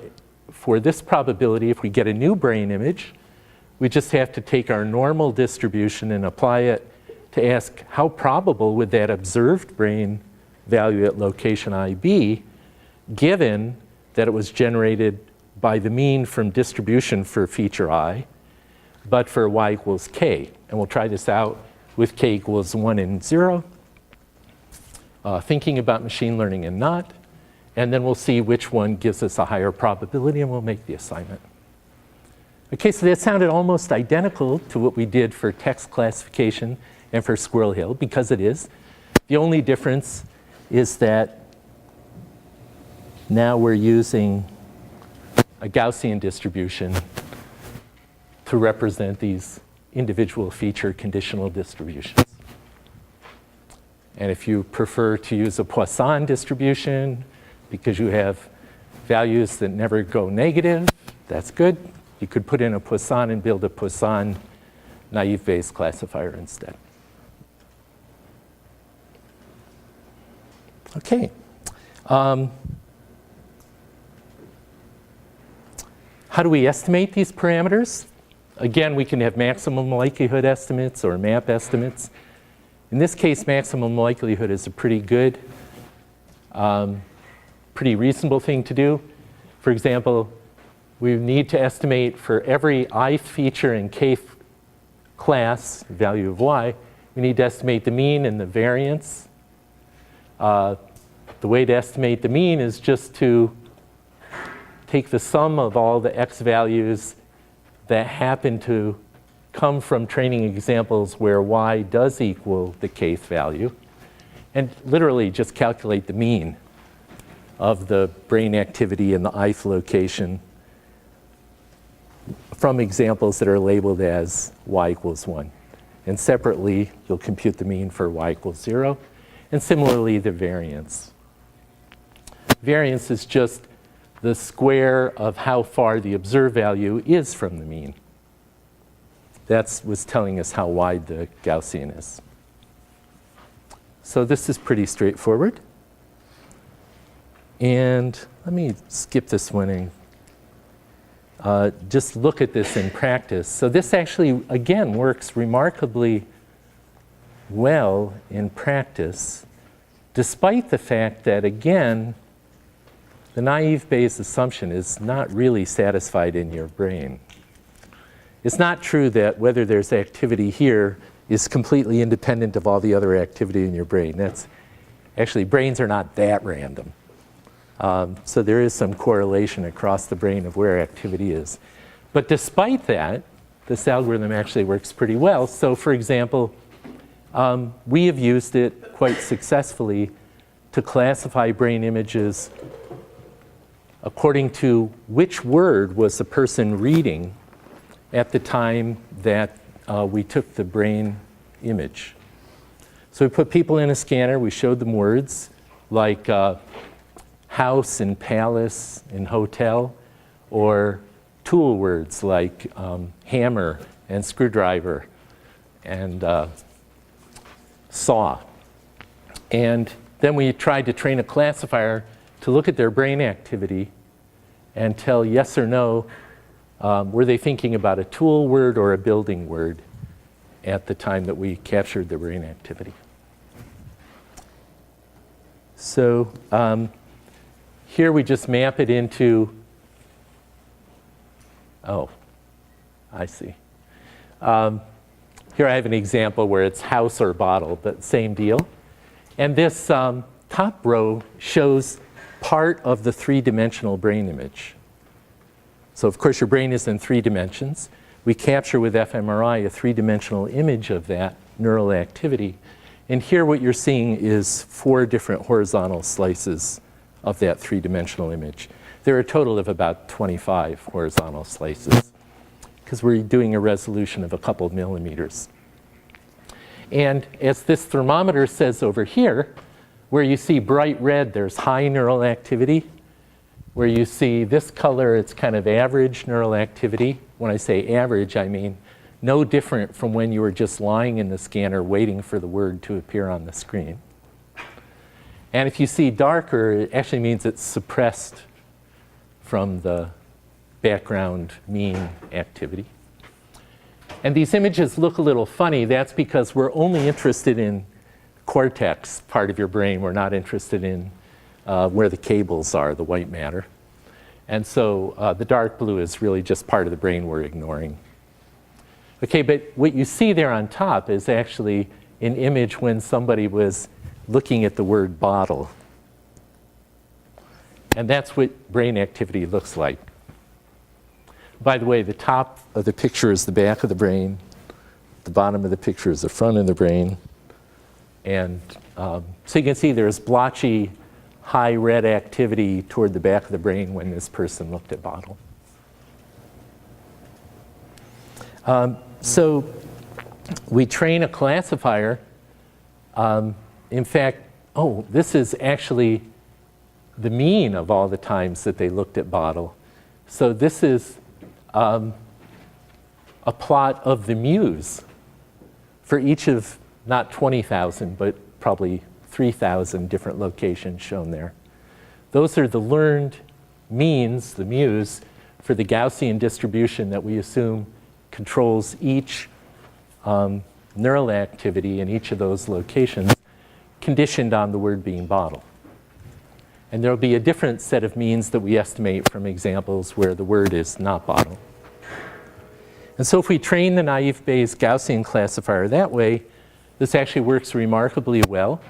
for this probability, if we get a new brain image, we just have to take our normal distribution and apply it to ask how probable would that observed brain value at location I be, given that it was generated by the mean from distribution for feature I, but for y equals k. And we'll try this out with k equals 1 and 0, thinking about machine learning and not. And then we'll see which one gives us a higher probability, and we'll make the assignment. Okay, so that sounded almost identical to what we did for text classification and for Squirrel Hill, because it is. The only difference is that now we're using a Gaussian distribution to represent these individual feature conditional distributions. And if you prefer to use a Poisson distribution because you have values that never go negative, that's good. You could put in a Poisson and build a Poisson naive Bayes classifier instead. Okay. How do we estimate these parameters? Again, we can have maximum likelihood estimates or map estimates. In this case, maximum likelihood is a pretty good, pretty reasonable thing to do. For example, we need to estimate for every ith feature in kth class, value of y, we need to estimate the mean and the variance. The way to estimate the mean is just to take the sum of all the x values that happen to come from training examples where y does equal the kth value, and literally just calculate the mean of the brain activity in the ith location from examples that are labeled as y equals 1. And separately, you'll compute the mean for y equals 0, and similarly the variance. Variance is just the square of how far the observed value is from the mean. That was telling us how wide the Gaussian is. So this is pretty straightforward. And let me skip this one and just look at this in practice. So this actually, again, works remarkably well in practice, despite the fact that, again, the naive Bayes assumption is not really satisfied in your brain. It's not true that whether there's activity here is completely independent of all the other activity in your brain. That's actually, brains are not that random. So there is some correlation across the brain of where activity is. But despite that, this algorithm actually works pretty well. So for example, we have used it quite successfully to classify brain images according to which word was the person reading at the time that we took the brain image. So we put people in a scanner, we showed them words like house and palace and hotel, or tool words like hammer and screwdriver and saw. And then we tried to train a classifier to look at their brain activity and tell yes or no, were they thinking about a tool word or a building word at the time that we captured the brain activity. So here we just map it into, oh, I see. Here I have an example where it's house or bottle, but same deal. And this top row shows part of the three-dimensional brain image. So of course your brain is in 3 dimensions. We capture with fMRI a 3-dimensional image of that neural activity. And here what you're seeing is 4 different horizontal slices of that 3-dimensional image. There are a total of about 25 horizontal slices because we're doing a resolution of a couple of millimeters. And as this thermometer says over here, where you see bright red, there's high neural activity. Where you see this color, it's kind of average neural activity. When I say average, I mean no different from when you were just lying in the scanner waiting for the word to appear on the screen. And if you see darker, it actually means it's suppressed from the background mean activity. And these images look a little funny. That's because we're only interested in cortex part of your brain. We're not interested in where the cables are, the white matter. And so the dark blue is really just part of the brain we're ignoring. Okay, but what you see there on top is actually an image when somebody was looking at the word bottle. And that's what brain activity looks like. By the way, the top of the picture is the back of the brain. The bottom of the picture is the front of the brain. And so you can see there's blotchy, high red activity toward the back of the brain when this person looked at bottle. So we train a classifier. In fact, this is actually the mean of all the times that they looked at bottle. So this is a plot of the muse for each of not 20,000, but probably 3,000 different locations shown there. Those are the learned means, the muse, for the Gaussian distribution that we assume controls each neural activity in each of those locations, conditioned on the word being bottle. And there will be a different set of means that we estimate from examples where the word is not bottle. And so if we train the naive Bayes Gaussian classifier that way, this actually works remarkably well.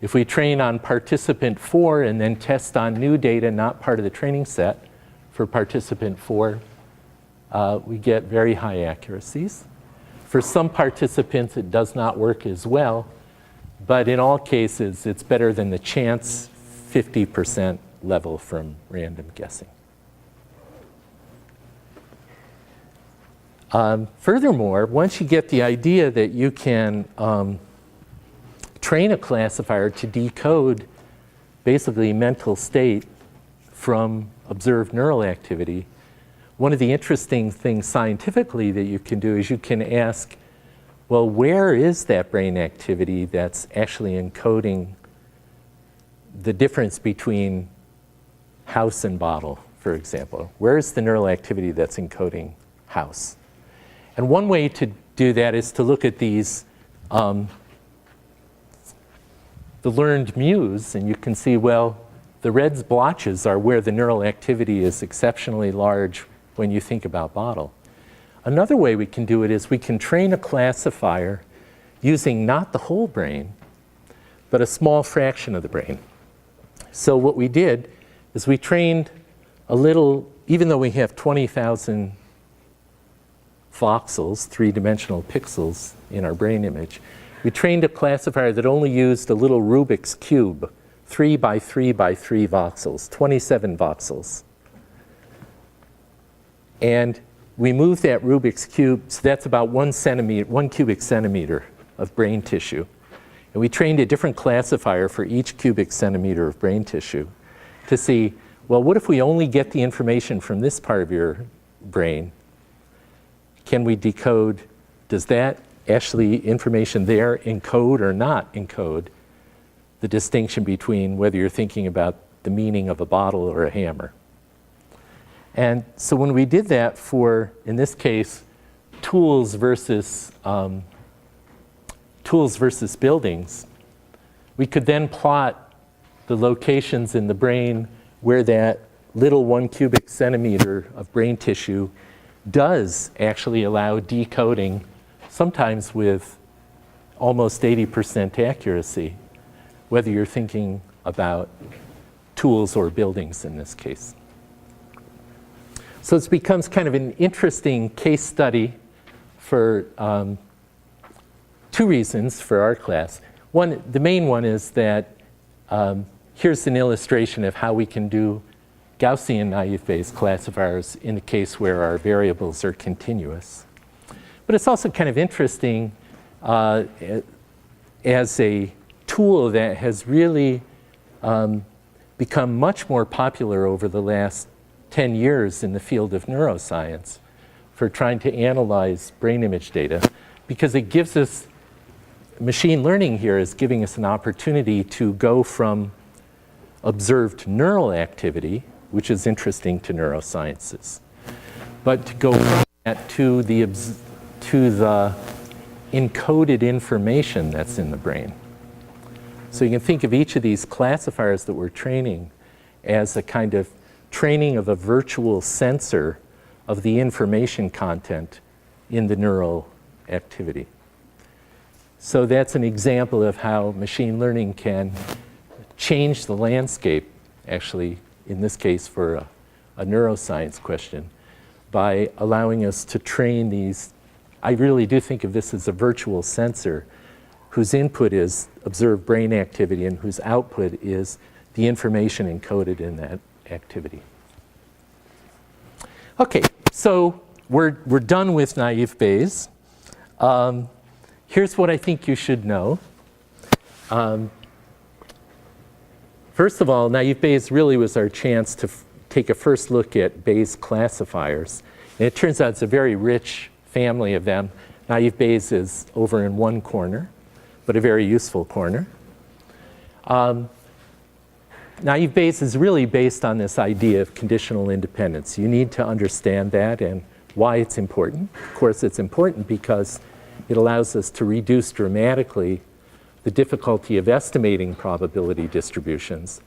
If we train on participant 4 and then test on new data not part of the training set for participant 4, we get very high accuracies. For some participants, it does not work as well, but in all cases, it's better than the chance 50% level from random guessing. Furthermore, once you get the idea that you can train a classifier to decode basically mental state from observed neural activity, one of the interesting things scientifically that you can do is you can ask, well, where is that brain activity that's actually encoding the difference between house and bottle, for example. Where's the neural activity that's encoding house? And one way to do that is to look at these, the learned muse, and you can see, well, the red blotches are where the neural activity is exceptionally large when you think about bottle. Another way we can do it is we can train a classifier using not the whole brain, but a small fraction of the brain. So what we did is we trained a little, even though we have 20,000 voxels, three-dimensional pixels in our brain image, we trained a classifier that only used a little Rubik's cube, 3 by 3 by 3 voxels, 27 voxels. And we moved that Rubik's cube, so that's about 1 cubic centimeter of brain tissue. And we trained a different classifier for each cubic centimeter of brain tissue to see, well, what if we only get the information from this part of your brain? Can we decode, does that actually information there encode or not encode the distinction between whether you're thinking about the meaning of a bottle or a hammer? And so when we did that for, in this case, tools versus buildings, we could then plot the locations in the brain where that little 1 cubic centimeter of brain tissue does actually allow decoding, sometimes with almost 80% accuracy, whether you're thinking about tools or buildings in this case. So it becomes kind of an interesting case study for 2 reasons for our class. One, the main one is that here's an illustration of how we can do Gaussian naive Bayes classifiers in the case where our variables are continuous. But it's also kind of interesting as a tool that has really become much more popular over the last 10 years in the field of neuroscience for trying to analyze brain image data, because it gives us, machine learning here is giving us an opportunity to go from observed neural activity, which is interesting to neurosciences, but to go from that to the encoded information that's in the brain. So you can think of each of these classifiers that we're training as a kind of training of a virtual sensor of the information content in the neural activity. So that's an example of how machine learning can change the landscape, actually, in this case for a neuroscience question, by allowing us to train these. I really do think of this as a virtual sensor whose input is observed brain activity and whose output is the information encoded in that activity. Okay, so we're done with naive Bayes. Here's what I think you should know. First of all, naive Bayes really was our chance to take a first look at Bayes classifiers. And it turns out it's a very rich family of them. Naive Bayes is over in one corner, but a very useful corner. Naive Bayes is really based on this idea of conditional independence. You need to understand that and why it's important. Of course, it's important because it allows us to reduce dramatically the difficulty of estimating probability distributions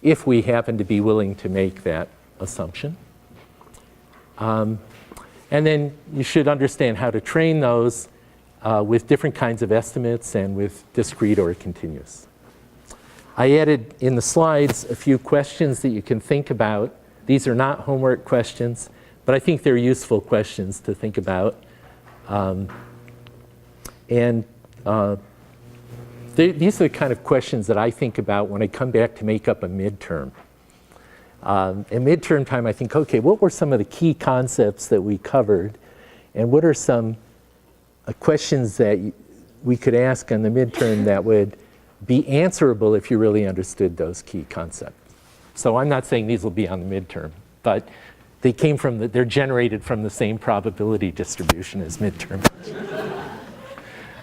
if we happen to be willing to make that assumption. And then you should understand how to train those with different kinds of estimates and with discrete or continuous. I added in the slides a few questions that you can think about. These are not homework questions, but I think they're useful questions to think about. These are the kind of questions that I think about when I come back to make up a midterm. In midterm time, I think, okay, what were some of the key concepts that we covered? And what are some questions that we could ask on the midterm that would be answerable if you really understood those key concepts? So I'm not saying these will be on the midterm, but they came from they're generated from the same probability distribution as midterm.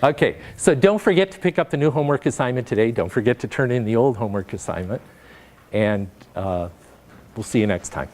Okay, so don't forget to pick up the new homework assignment today. Don't forget to turn in the old homework assignment. And We'll see you next time.